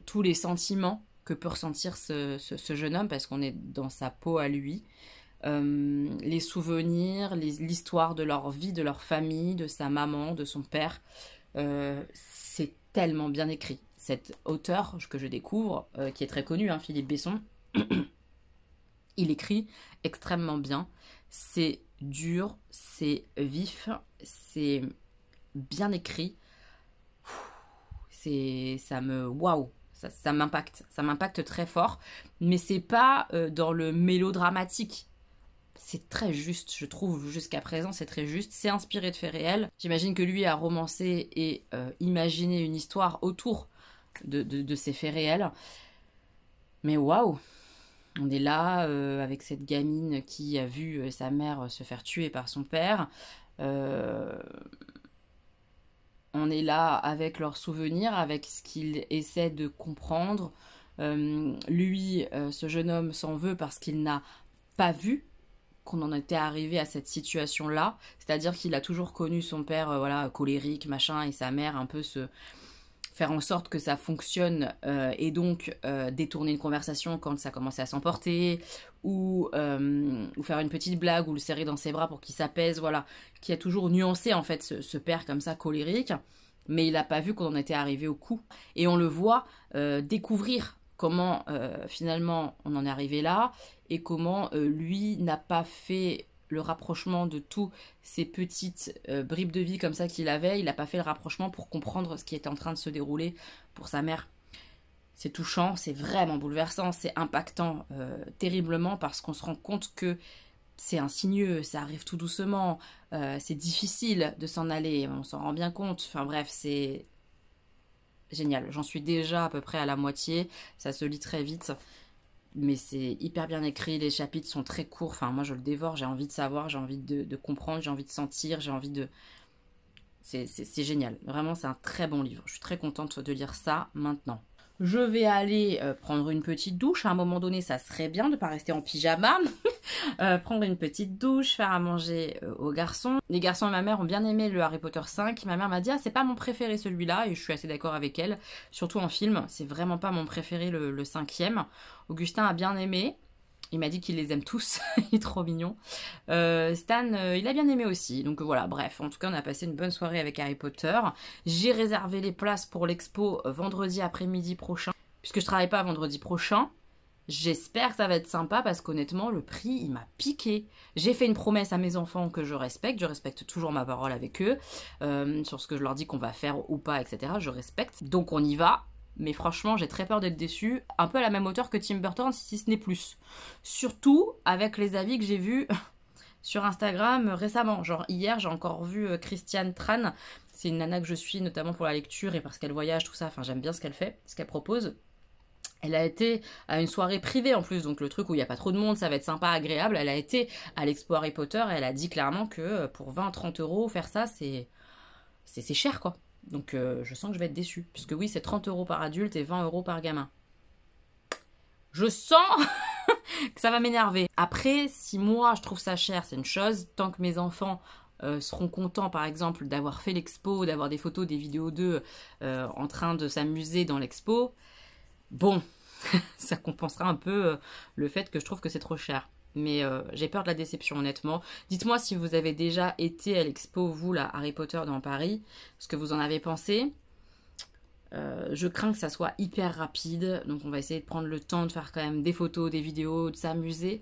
tous les sentiments que peut ressentir ce jeune homme parce qu'on est dans sa peau à lui. Les souvenirs, l'histoire de leur vie, de leur famille, de sa maman, de son père. C'est tellement bien écrit. Cet auteur que je découvre, qui est très connu, hein, Philippe Besson, il écrit extrêmement bien. C'est dur, c'est vif, c'est bien écrit. Waouh! Ça m'impacte très fort. Mais c'est pas dans le mélodramatique. C'est très juste, je trouve, jusqu'à présent, c'est très juste. C'est inspiré de faits réels. J'imagine que lui a romancé et imaginé une histoire autour de ces faits réels. Mais waouh! On est là avec cette gamine qui a vu sa mère se faire tuer par son père. On est là avec leurs souvenirs, avec ce qu'il essaie de comprendre. Lui, ce jeune homme s'en veut parce qu'il n'a pas vu qu'on en était arrivé à cette situation-là. C'est-à-dire qu'il a toujours connu son père voilà, colérique, machin, et sa mère un peu faire en sorte que ça fonctionne et donc détourner une conversation quand ça commençait à s'emporter ou faire une petite blague ou le serrer dans ses bras pour qu'il s'apaise, voilà, qui a toujours nuancé en fait ce père comme ça colérique, mais il n'a pas vu qu'on en était arrivé au coup. Et on le voit découvrir comment finalement on en est arrivé là et comment lui n'a pas fait le rapprochement de tous ces petites bribes de vie comme ça qu'il avait. Il n'a pas fait le rapprochement pour comprendre ce qui était en train de se dérouler pour sa mère. C'est touchant, c'est vraiment bouleversant, c'est impactant terriblement parce qu'on se rend compte que c'est insidieux, ça arrive tout doucement, c'est difficile de s'en aller, on s'en rend bien compte. Enfin bref, c'est génial. J'en suis déjà à peu près à la moitié, ça se lit très vite. Mais c'est hyper bien écrit, les chapitres sont très courts, enfin moi je le dévore, j'ai envie de savoir, j'ai envie de comprendre, j'ai envie de sentir, j'ai envie de... C'est génial, vraiment c'est un très bon livre, je suis très contente de lire ça maintenant. Je vais aller prendre une petite douche, à un moment donné ça serait bien de ne pas rester en pyjama, prendre une petite douche, faire à manger aux garçons. Les garçons et ma mère ont bien aimé le Harry Potter 5, ma mère m'a dit ah, c'est pas mon préféré celui-là, et je suis assez d'accord avec elle, surtout en film, c'est vraiment pas mon préféré le 5e. Augustin a bien aimé, il m'a dit qu'il les aime tous, il est trop mignon. Stan, il a bien aimé aussi, donc voilà, bref, en tout cas on a passé une bonne soirée avec Harry Potter. J'ai réservé les places pour l'expo vendredi après-midi prochain, puisque je travaille pas vendredi prochain. J'espère que ça va être sympa parce qu'honnêtement le prix il m'a piqué. J'ai fait une promesse à mes enfants que je respecte toujours ma parole avec eux, sur ce que je leur dis qu'on va faire ou pas, etc. Je respecte, donc on y va. Mais franchement, j'ai très peur d'être déçue, un peu à la même hauteur que Tim Burton, si ce n'est plus. Surtout avec les avis que j'ai vus sur Instagram récemment. Genre hier, j'ai encore vu Christiane Tran, c'est une nana que je suis notamment pour la lecture et parce qu'elle voyage, tout ça. Enfin, j'aime bien ce qu'elle fait, ce qu'elle propose. Elle a été à une soirée privée en plus, donc le truc où il n'y a pas trop de monde, ça va être sympa, agréable. Elle a été à l'expo Harry Potter et elle a dit clairement que pour 20-30 € faire ça, c'est cher quoi. Donc je sens que je vais être déçue, puisque oui c'est 30 € par adulte et 20 € par gamin. Je sens que ça va m'énerver. Après, si moi je trouve ça cher, c'est une chose. Tant que mes enfants seront contents par exemple d'avoir fait l'expo, d'avoir des photos, des vidéos d'eux en train de s'amuser dans l'expo, bon, ça compensera un peu le fait que je trouve que c'est trop cher. Mais j'ai peur de la déception honnêtement. Dites-moi si vous avez déjà été à l'expo, vous là, Harry Potter dans Paris, ce que vous en avez pensé. Je crains que ça soit hyper rapide, donc on va essayer de prendre le temps de faire quand même des photos, des vidéos, de s'amuser.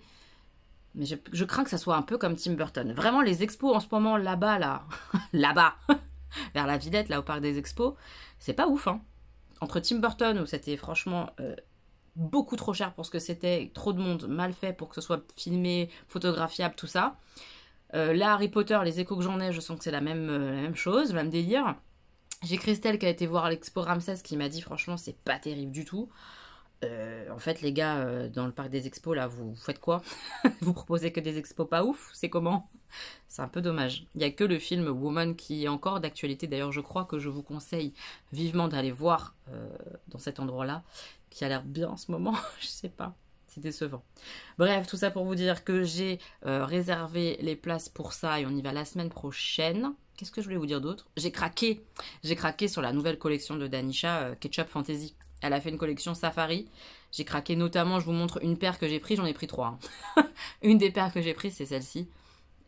Mais je crains que ça soit un peu comme Tim Burton. Vraiment les expos en ce moment là-bas, là, là-bas, vers la Villette, là au parc des expos, c'est pas ouf hein. Entre Tim Burton où c'était franchement... beaucoup trop cher pour ce que c'était, trop de monde, mal fait pour que ce soit filmé, photographiable, tout ça. Là, Harry Potter, les échos que j'en ai, je sens que c'est la même chose, le même délire. J'ai Christelle qui a été voir l'expo Ramsès qui m'a dit franchement c'est pas terrible du tout. En fait les gars, dans le parc des expos là, vous faites quoi? Vous proposez que des expos pas ouf? C'est comment? C'est un peu dommage. Il n'y a que le film Woman qui est encore d'actualité. D'ailleurs je crois que je vous conseille vivement d'aller voir dans cet endroit-là, qui a l'air bien en ce moment. Je sais pas. C'est décevant. Bref, tout ça pour vous dire que j'ai réservé les places pour ça et on y va la semaine prochaine. Qu'est-ce que je voulais vous dire d'autre? J'ai craqué sur la nouvelle collection de Danisha, Ketchup Fantasy. Elle a fait une collection Safari. J'ai craqué notamment, je vous montre une paire que j'ai prise, j'en ai pris 3. Hein. Une des paires que j'ai prises, c'est celle-ci.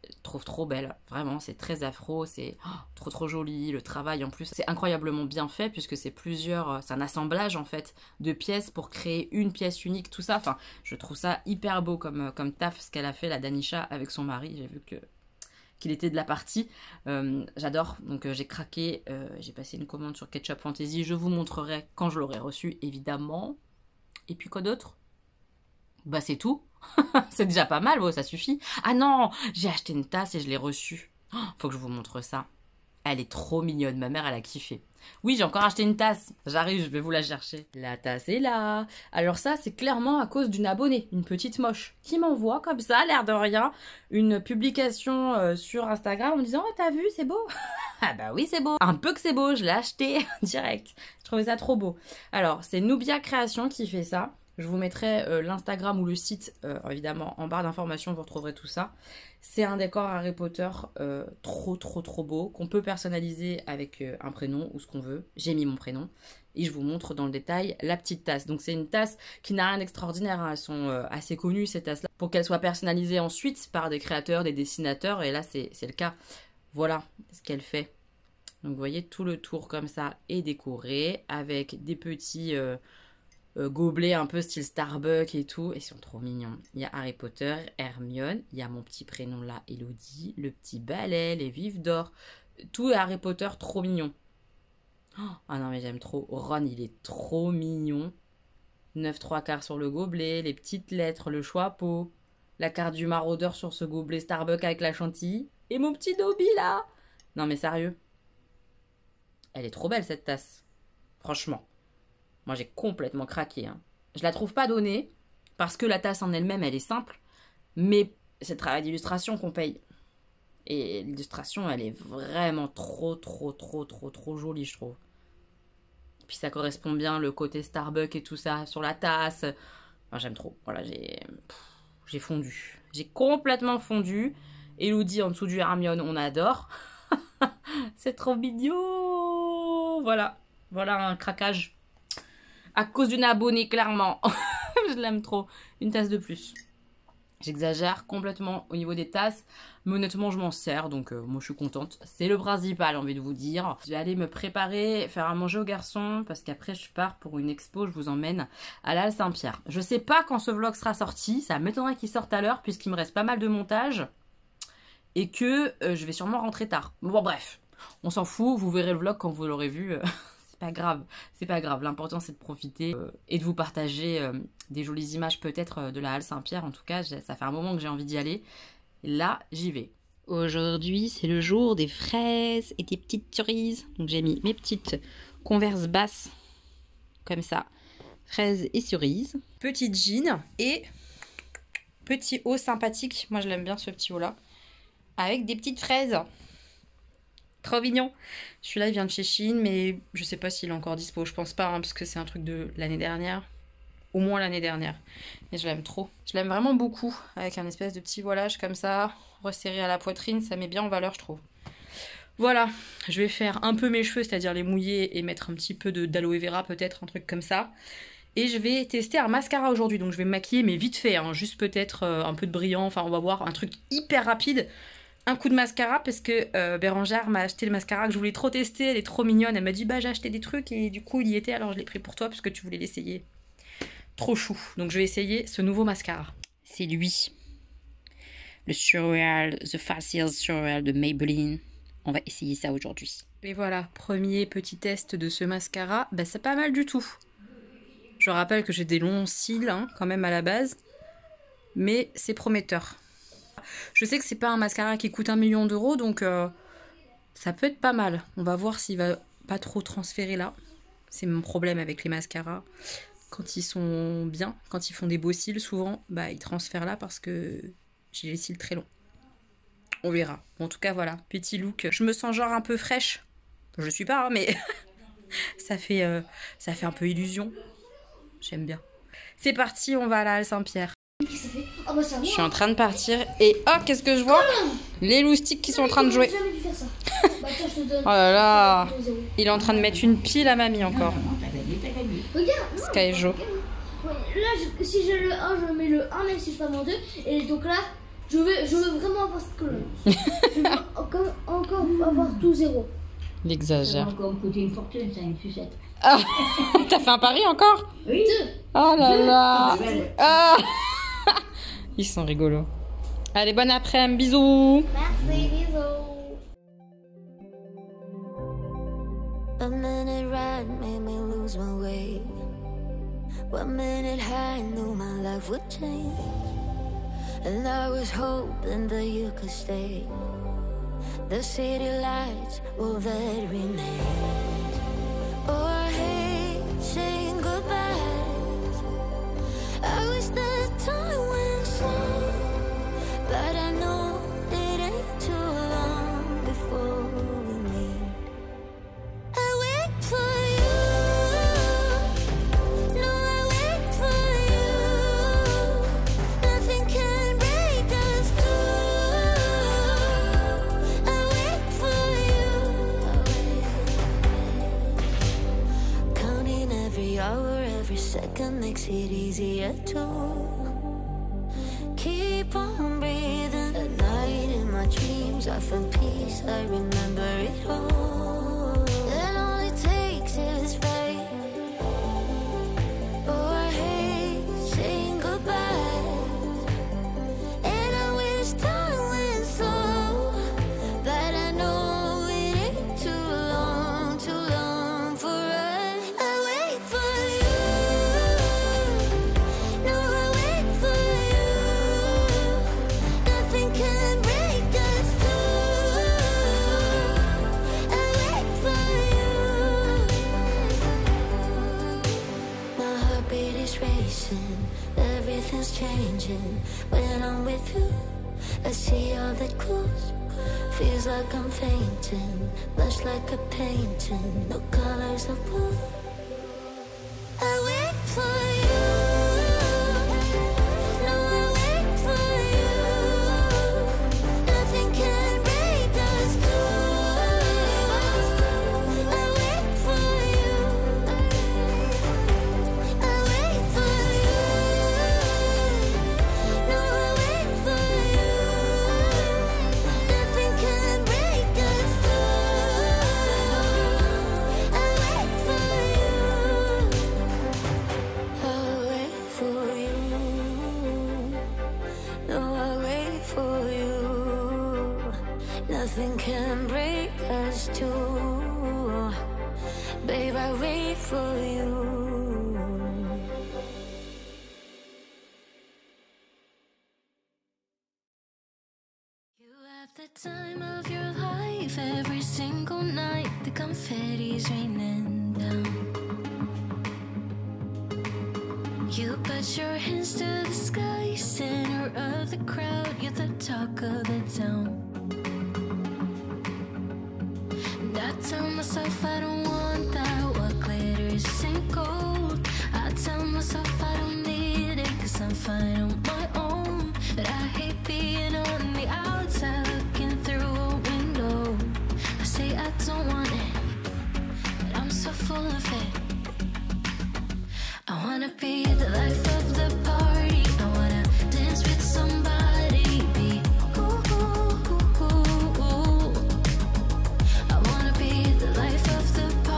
Je trouve trop belle, vraiment, c'est très afro, c'est trop joli, le travail en plus, c'est incroyablement bien fait puisque c'est c'est un assemblage en fait de pièces pour créer une pièce unique, tout ça, enfin, je trouve ça hyper beau comme taf ce qu'elle a fait la Danisha avec son mari, j'ai vu qu'il était de la partie, j'adore, donc j'ai craqué, j'ai passé une commande sur Ketchup Fantasy, je vous montrerai quand je l'aurai reçu évidemment, et puis quoi d'autre? Bah c'est tout. C'est déjà pas mal, ça suffit. Ah non, j'ai acheté une tasse et je l'ai reçue. Faut que je vous montre ça. Elle est trop mignonne, ma mère elle a kiffé. Oui, j'ai encore acheté une tasse. J'arrive, je vais vous la chercher. La tasse est là. Alors ça, c'est clairement à cause d'une abonnée, une petite moche, qui m'envoie comme ça, l'air de rien, une publication sur Instagram en me disant « Oh, t'as vu, c'est beau ?» Ah bah oui, c'est beau. Un peu que c'est beau, je l'ai acheté direct. Je trouvais ça trop beau. Alors, c'est Nubia Création qui fait ça. Je vous mettrai l'Instagram ou le site, évidemment, en barre d'informations, vous retrouverez tout ça. C'est un décor Harry Potter trop beau, qu'on peut personnaliser avec un prénom ou ce qu'on veut. J'ai mis mon prénom et je vous montre dans le détail la petite tasse. Donc c'est une tasse qui n'a rien d'extraordinaire, hein. Elles sont assez connues ces tasses-là, pour qu'elles soient personnalisées ensuite par des créateurs, des dessinateurs, et là c'est le cas. Voilà ce qu'elle fait. Donc vous voyez, tout le tour comme ça est décoré avec des petits... gobelets un peu style Starbucks et tout, et ils sont trop mignons. Il y a Harry Potter, Hermione, il y a mon petit prénom là, Elodie, le petit balai, les vifs d'or, tout est Harry Potter trop mignon. Ah non mais j'aime trop, Ron il est trop mignon. 9 3/4 sur le gobelet, les petites lettres, le chapeau, la carte du maraudeur sur ce gobelet Starbucks avec la chantilly, et mon petit Dobby là. Non mais sérieux, elle est trop belle cette tasse, franchement. Moi, j'ai complètement craqué. Hein. Je la trouve pas donnée, parce que la tasse en elle-même, elle est simple, mais c'est le travail d'illustration qu'on paye. Et l'illustration, elle est vraiment trop jolie, je trouve. Puis ça correspond bien, le côté Starbucks et tout ça, sur la tasse. Enfin, j'aime trop. Voilà, j'ai fondu. J'ai complètement fondu. Elodie, en dessous du Hermione, on adore. C'est trop mignon. Voilà un craquage. À cause d'une abonnée, clairement. Je l'aime trop. Une tasse de plus. J'exagère complètement au niveau des tasses. Mais honnêtement, je m'en sers. Donc, moi, je suis contente. C'est le principal, j'ai envie de vous dire. Je vais aller me préparer, faire à manger aux garçons. Parce qu'après, je pars pour une expo. Je vous emmène à la Halle Saint-Pierre. Je sais pas quand ce vlog sera sorti. Ça m'étonnerait qu'il sorte à l'heure. Puisqu'il me reste pas mal de montage. Et que je vais sûrement rentrer tard. Bon, bref. On s'en fout. Vous verrez le vlog quand vous l'aurez vu. C'est pas grave, l'important c'est de profiter et de vous partager des jolies images peut-être de la Halle Saint-Pierre. En tout cas, ça fait un moment que j'ai envie d'y aller. Et là, j'y vais. Aujourd'hui, c'est le jour des fraises et des petites cerises. Donc j'ai mis mes petites Converse basses, comme ça, fraises et cerises. Petite jean et petit haut sympathique. Moi, je l'aime bien ce petit haut-là. Avec des petites fraises. Trop mignon. Celui-là, il vient de chez Shein, mais je sais pas s'il est encore dispo. Je pense pas, hein, parce que c'est un truc de l'année dernière. Au moins l'année dernière. Mais je l'aime trop. Je l'aime vraiment beaucoup. Avec un espèce de petit voilage comme ça, resserré à la poitrine. Ça met bien en valeur, je trouve. Voilà. Je vais faire un peu mes cheveux, c'est-à-dire les mouiller et mettre un petit peu d'aloe vera, peut-être, un truc comme ça. Et je vais tester un mascara aujourd'hui. Donc je vais me maquiller, mais vite fait. Hein, juste peut-être un peu de brillant. Enfin, on va voir un truc hyper rapide. Un coup de mascara parce que Bérangère m'a acheté le mascara que je voulais trop tester, elle est trop mignonne, elle m'a dit bah j'ai acheté des trucs et du coup il y était, alors je l'ai pris pour toi parce que tu voulais l'essayer. Trop chou. Donc je vais essayer ce nouveau mascara. C'est lui. Le Surreal, The Facial Surreal de Maybelline. On va essayer ça aujourd'hui. Et voilà, premier petit test de ce mascara, bah c'est pas mal du tout. Je rappelle que j'ai des longs cils hein, quand même à la base, mais c'est prometteur. Je sais que c'est pas un mascara qui coûte 1 million d'euros, donc ça peut être pas mal. On va voir s'il va pas trop transférer là. C'est mon problème avec les mascaras. Quand ils sont bien, quand ils font des beaux cils, souvent, bah, ils transfèrent là parce que j'ai les cils très longs. On verra. Bon, en tout cas, voilà, petit look. Je me sens genre un peu fraîche. Je suis pas, hein, mais ça fait un peu illusion. J'aime bien. C'est parti, on va à la Halle Saint-Pierre. Oh bah ça va. Je suis en train de partir et oh, qu'est-ce que je vois? Les loustiques qui sont en train de jouer. J'ai jamais dû faire ça. Bah tiens, je te donne. Oh là là, il est en train de mettre une pile à mamie encore. Regarde. Sky Jo. Ouais, là, si j'ai le 1, je mets le 1, même si je passe en 2. Et donc là, je veux vraiment avoir cette colonne. Je veux encore avoir tout 0. Il Ça exagère. va encore me coûter une fortune, ça, une sucette. Ah, t'as fait un pari encore? Oui. 2. Oh là là. Ouais. Ah. Ils sont rigolos. Allez, bon après-midi, bisous. Merci, bisous. A minute ride made me lose my way. 1 minute high knew my life would change. And I was hoping that you could stay. The city lights will that remain. Oh, I hate saying goodbyes. I wish that time went slow, but I know it ain't too long before we meet. I wait for you. No, I wait for you. Nothing can break us two. I wait for you. Counting every hour, every second makes it easier to keep on breathing. At night in my dreams I find peace, I remember it all. And all it takes is faith. Oh, I hate saying goodbye, and I wish time went slow, but I know it ain't too long for us. I wait for you. No, I wait for you. Nothing can break us through. I wait for you. My heartbeat is racing, everything's changing when I'm with you. I see all the clues, feels like I'm fainting, much like a painting, no colors of blue. I wait for you. No, I wait for you. Nothing can break us through. I wait for you. I wait for you. No, I wait for you. Nothing can break us through. I wait for you. I wait for you. No, I wait for you. Nothing can break us two. Babe, I wait for you. You have the time of your life every single night. The confetti's raining down. You put your hands to the sky, center of the crowd. You're the talk of the town. And I tell myself I don't want that. What glitters isn't gold. I tell myself I don't need it, 'cause I'm fine on my own. But I hate being on the outside looking through a window. I say I don't want it, but I'm so full of it. I wanna be the life of the party. I wanna dance with somebody. Be ooh, ooh, ooh, ooh. I wanna be the life of the party.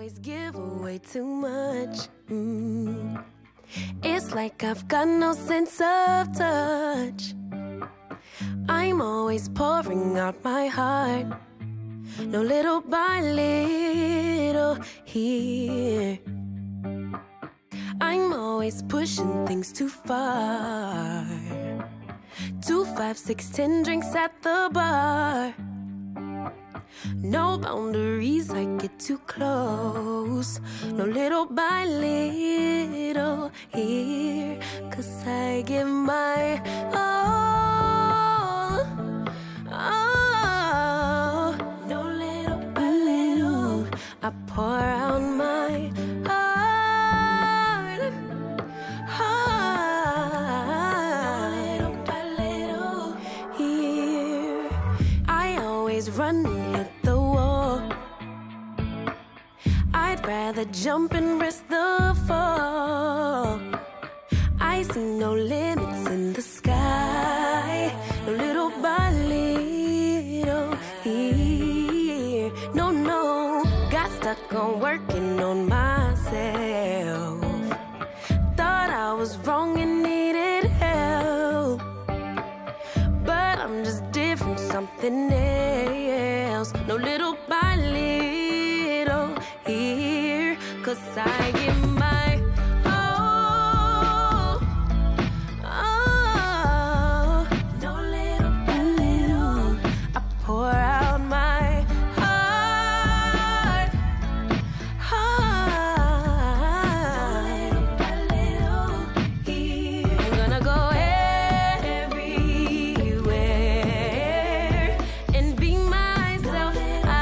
always give away too much. It's like I've got no sense of touch. I'm always pouring out my heart, no little by little here. I'm always pushing things too far. 2, 5, 6, 10 drinks at the bar. No boundaries, I get too close. No little by little here. 'Cause I give my all. Oh, no little by little. I pour out my heart. Little by little here. I always run and hit the wall. I'd rather jump and risk the fall. I see no limits in the sky. No little by little here. No, no, got stuck on working on myself. Thought I was wrong and needed help, but I'm just different, something else. No little by little here. 'Cause I give my all. Oh, no little by little. I pour out my heart. Little by little here. I'm gonna go everywhere and be myself,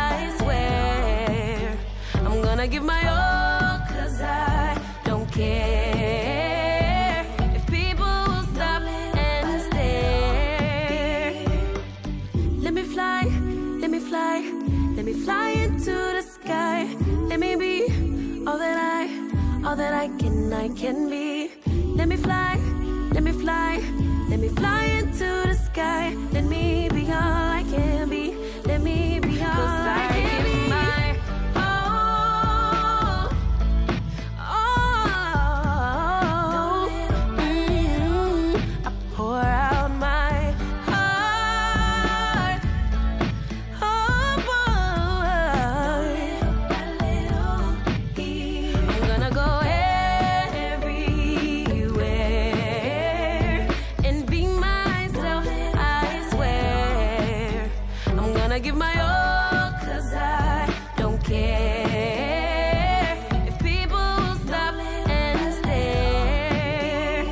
I swear. I'm gonna give my all, 'cause I don't care if people will stop and stare. Let me fly, let me fly, let me fly into the sky. Let me be all that I can be. Let me fly, let me fly, let me fly into the sky. Let me be all I can be. Let me be all I can be. My all, all. I pour out my heart. I'm gonna go everywhere and be myself, I swear. I'm gonna give my all, 'cause I don't care if people will stop and stare.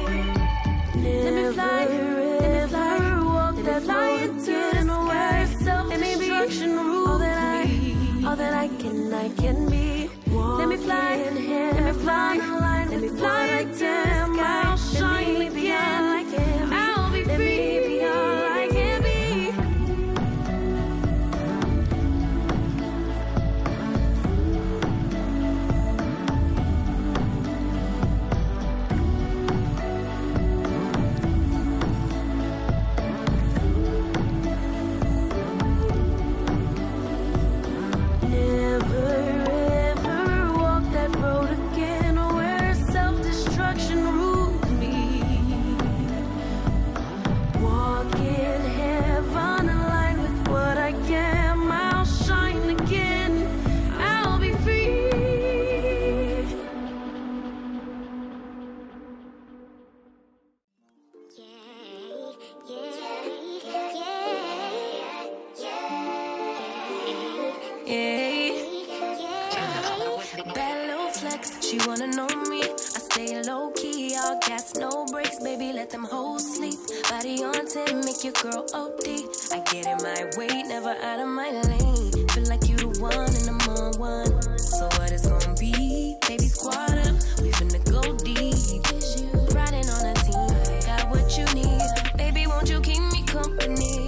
Let me fly, walk that fly into the sky. Let me be all that I can be. Let me fly, let me fly, let me fly into the sky. Let me be all I can be. I'll be free. Let me be all I can be. Never ever walk that road again where self-destruction rules me. Walk in heaven aligned with what I am. I'll shine again. I'll be free. Bad little flex, she wanna know me. I stay low key, all gas, no brakes. Baby, let them hoes sleep. Body on 10, make your girl OD. I get in my way, never out of my lane. Feel like you the one and I'm on one. So what it's gonna be? Baby, squad up, we finna go deep. Riding on a team, got what you need. Baby, won't you keep me company?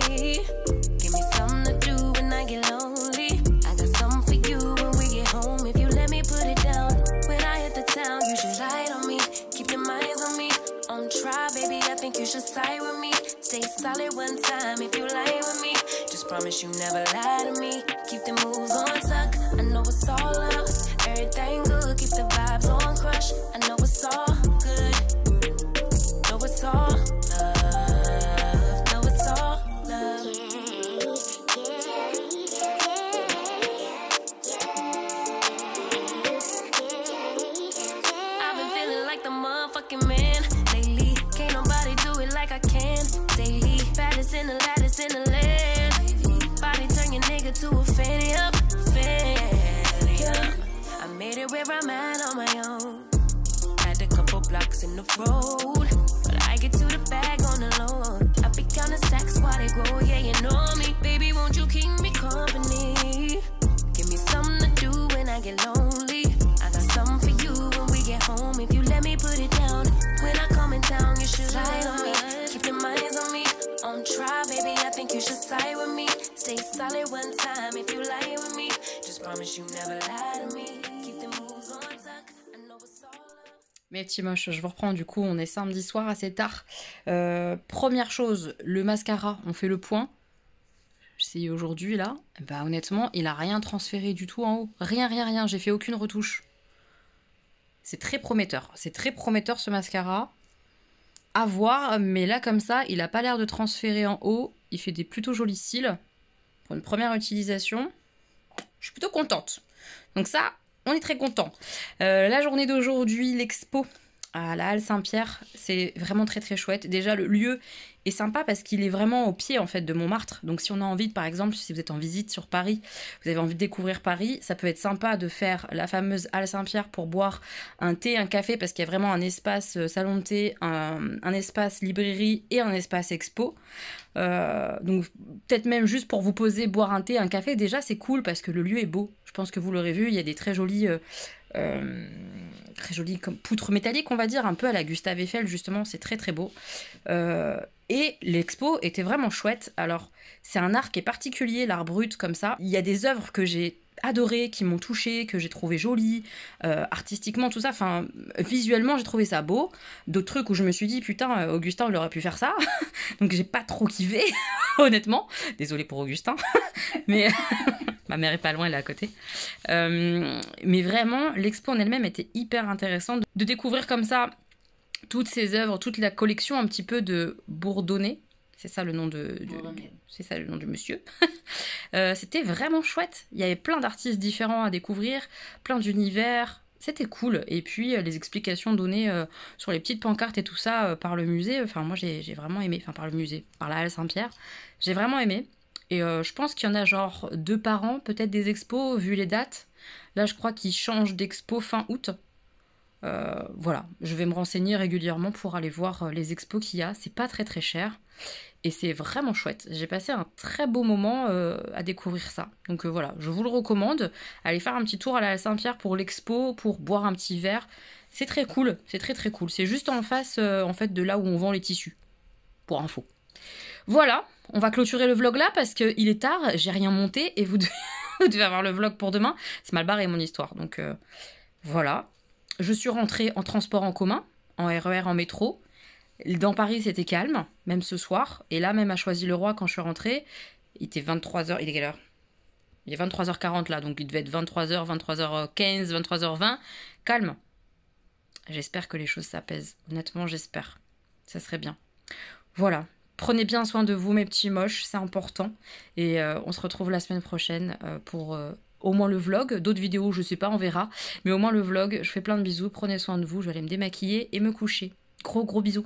Give me something to do when I get lonely. I got something for you when we get home. If you let me put it down, when I hit the town, you should ride on me. Keep your minds on me. On try, baby, I think you should side with me. Stay solid one time if you lie with me. Just promise you never lie to me. Keep the moves on tuck, I know it's all up. Everything it where I'm at on my own. Had a couple blocks in the road, but I get to the bag on the loan. I be counting stacks while they grow, yeah, you know me. Baby, won't you keep me company? Give me something to do when I get lonely. I got something for you when we get home. If you let me put it down, when I come in town, you should slide on me. Keep your minds on me. On try, baby, I think you should side with me. Stay solid one time if you lie with me. Just promise you never lie to me. Keep the moves on tuck. I know it's all up. Mes petits moches, je vous reprends du coup, on est samedi soir assez tard. Première chose, le mascara, on fait le point. C'est aujourd'hui là, bah honnêtement, il a rien transféré du tout en haut. Rien, j'ai fait aucune retouche. C'est très prometteur ce mascara. À voir, mais là comme ça, il a pas l'air de transférer en haut. Il fait des plutôt jolis cils. Pour une première utilisation, je suis plutôt contente. Donc ça, on est très content. La journée d'aujourd'hui, l'expo à la Halle Saint-Pierre, c'est vraiment très très chouette. Déjà, le lieu est sympa parce qu'il est vraiment au pied en fait de Montmartre. Donc si on a envie, par exemple, si vous êtes en visite sur Paris, vous avez envie de découvrir Paris, ça peut être sympa de faire la fameuse Halle Saint-Pierre pour boire un thé, un café, parce qu'il y a vraiment un espace salon de thé, un espace librairie et un espace expo. Donc peut-être même juste pour vous poser, boire un thé, un café, déjà c'est cool parce que le lieu est beau. Je pense que vous l'aurez vu, il y a des très jolies comme poutres métalliques, on va dire, un peu à la Gustave Eiffel justement, c'est très très beau. Et l'expo était vraiment chouette. Alors c'est un art qui est particulier, l'art brut comme ça. Il y a des œuvres que j'ai adorées, qui m'ont touchée, que j'ai trouvé jolies, artistiquement tout ça, enfin visuellement j'ai trouvé ça beau. D'autres trucs où je me suis dit putain, Augustin il aurait pu faire ça. Donc j'ai pas trop kiffé honnêtement, désolée pour Augustin. Mais ma mère est pas loin, elle est à côté. Mais vraiment l'expo en elle-même était hyper intéressante de découvrir comme ça toutes ces œuvres, toute la collection un petit peu de Bourdonnais. C'est ça le nom c'est ça le nom du monsieur. C'était vraiment chouette. Il y avait plein d'artistes différents à découvrir, plein d'univers. C'était cool. Et puis les explications données sur les petites pancartes et tout ça par le musée. Enfin moi j'ai vraiment aimé. Enfin par le musée, par la Halle Saint-Pierre. J'ai vraiment aimé. Et je pense qu'il y en a genre 2 par an, peut-être des expos vu les dates. Là je crois qu'ils changent d'expo fin août. Voilà, je vais me renseigner régulièrement pour aller voir les expos qu'il y a. C'est pas très très cher et c'est vraiment chouette. J'ai passé un très beau moment à découvrir ça. Donc voilà, je vous le recommande. Allez faire un petit tour à la Saint-Pierre pour l'expo, pour boire un petit verre. C'est très cool, c'est très très cool. C'est juste en face en fait de là où on vend les tissus. Pour info. Voilà, on va clôturer le vlog là parce qu'il est tard, j'ai rien monté et vous devez avoir le vlog pour demain. C'est mal barré mon histoire, donc voilà. Je suis rentrée en transport en commun, en RER, en métro. Dans Paris, c'était calme, même ce soir. Et là, même à Choisy-le-Roi, quand je suis rentrée, il était 23h. Il est quelle heure? Il est 23h40 là, donc il devait être 23h, 23h15, 23h20. Calme. J'espère que les choses s'apaisent. Honnêtement, j'espère. Ça serait bien. Voilà. Prenez bien soin de vous, mes petits moches, c'est important. Et on se retrouve la semaine prochaine pour... au moins le vlog, d'autres vidéos je sais pas, on verra, mais au moins le vlog, je fais plein de bisous, prenez soin de vous, je vais aller me démaquiller et me coucher. Gros bisous.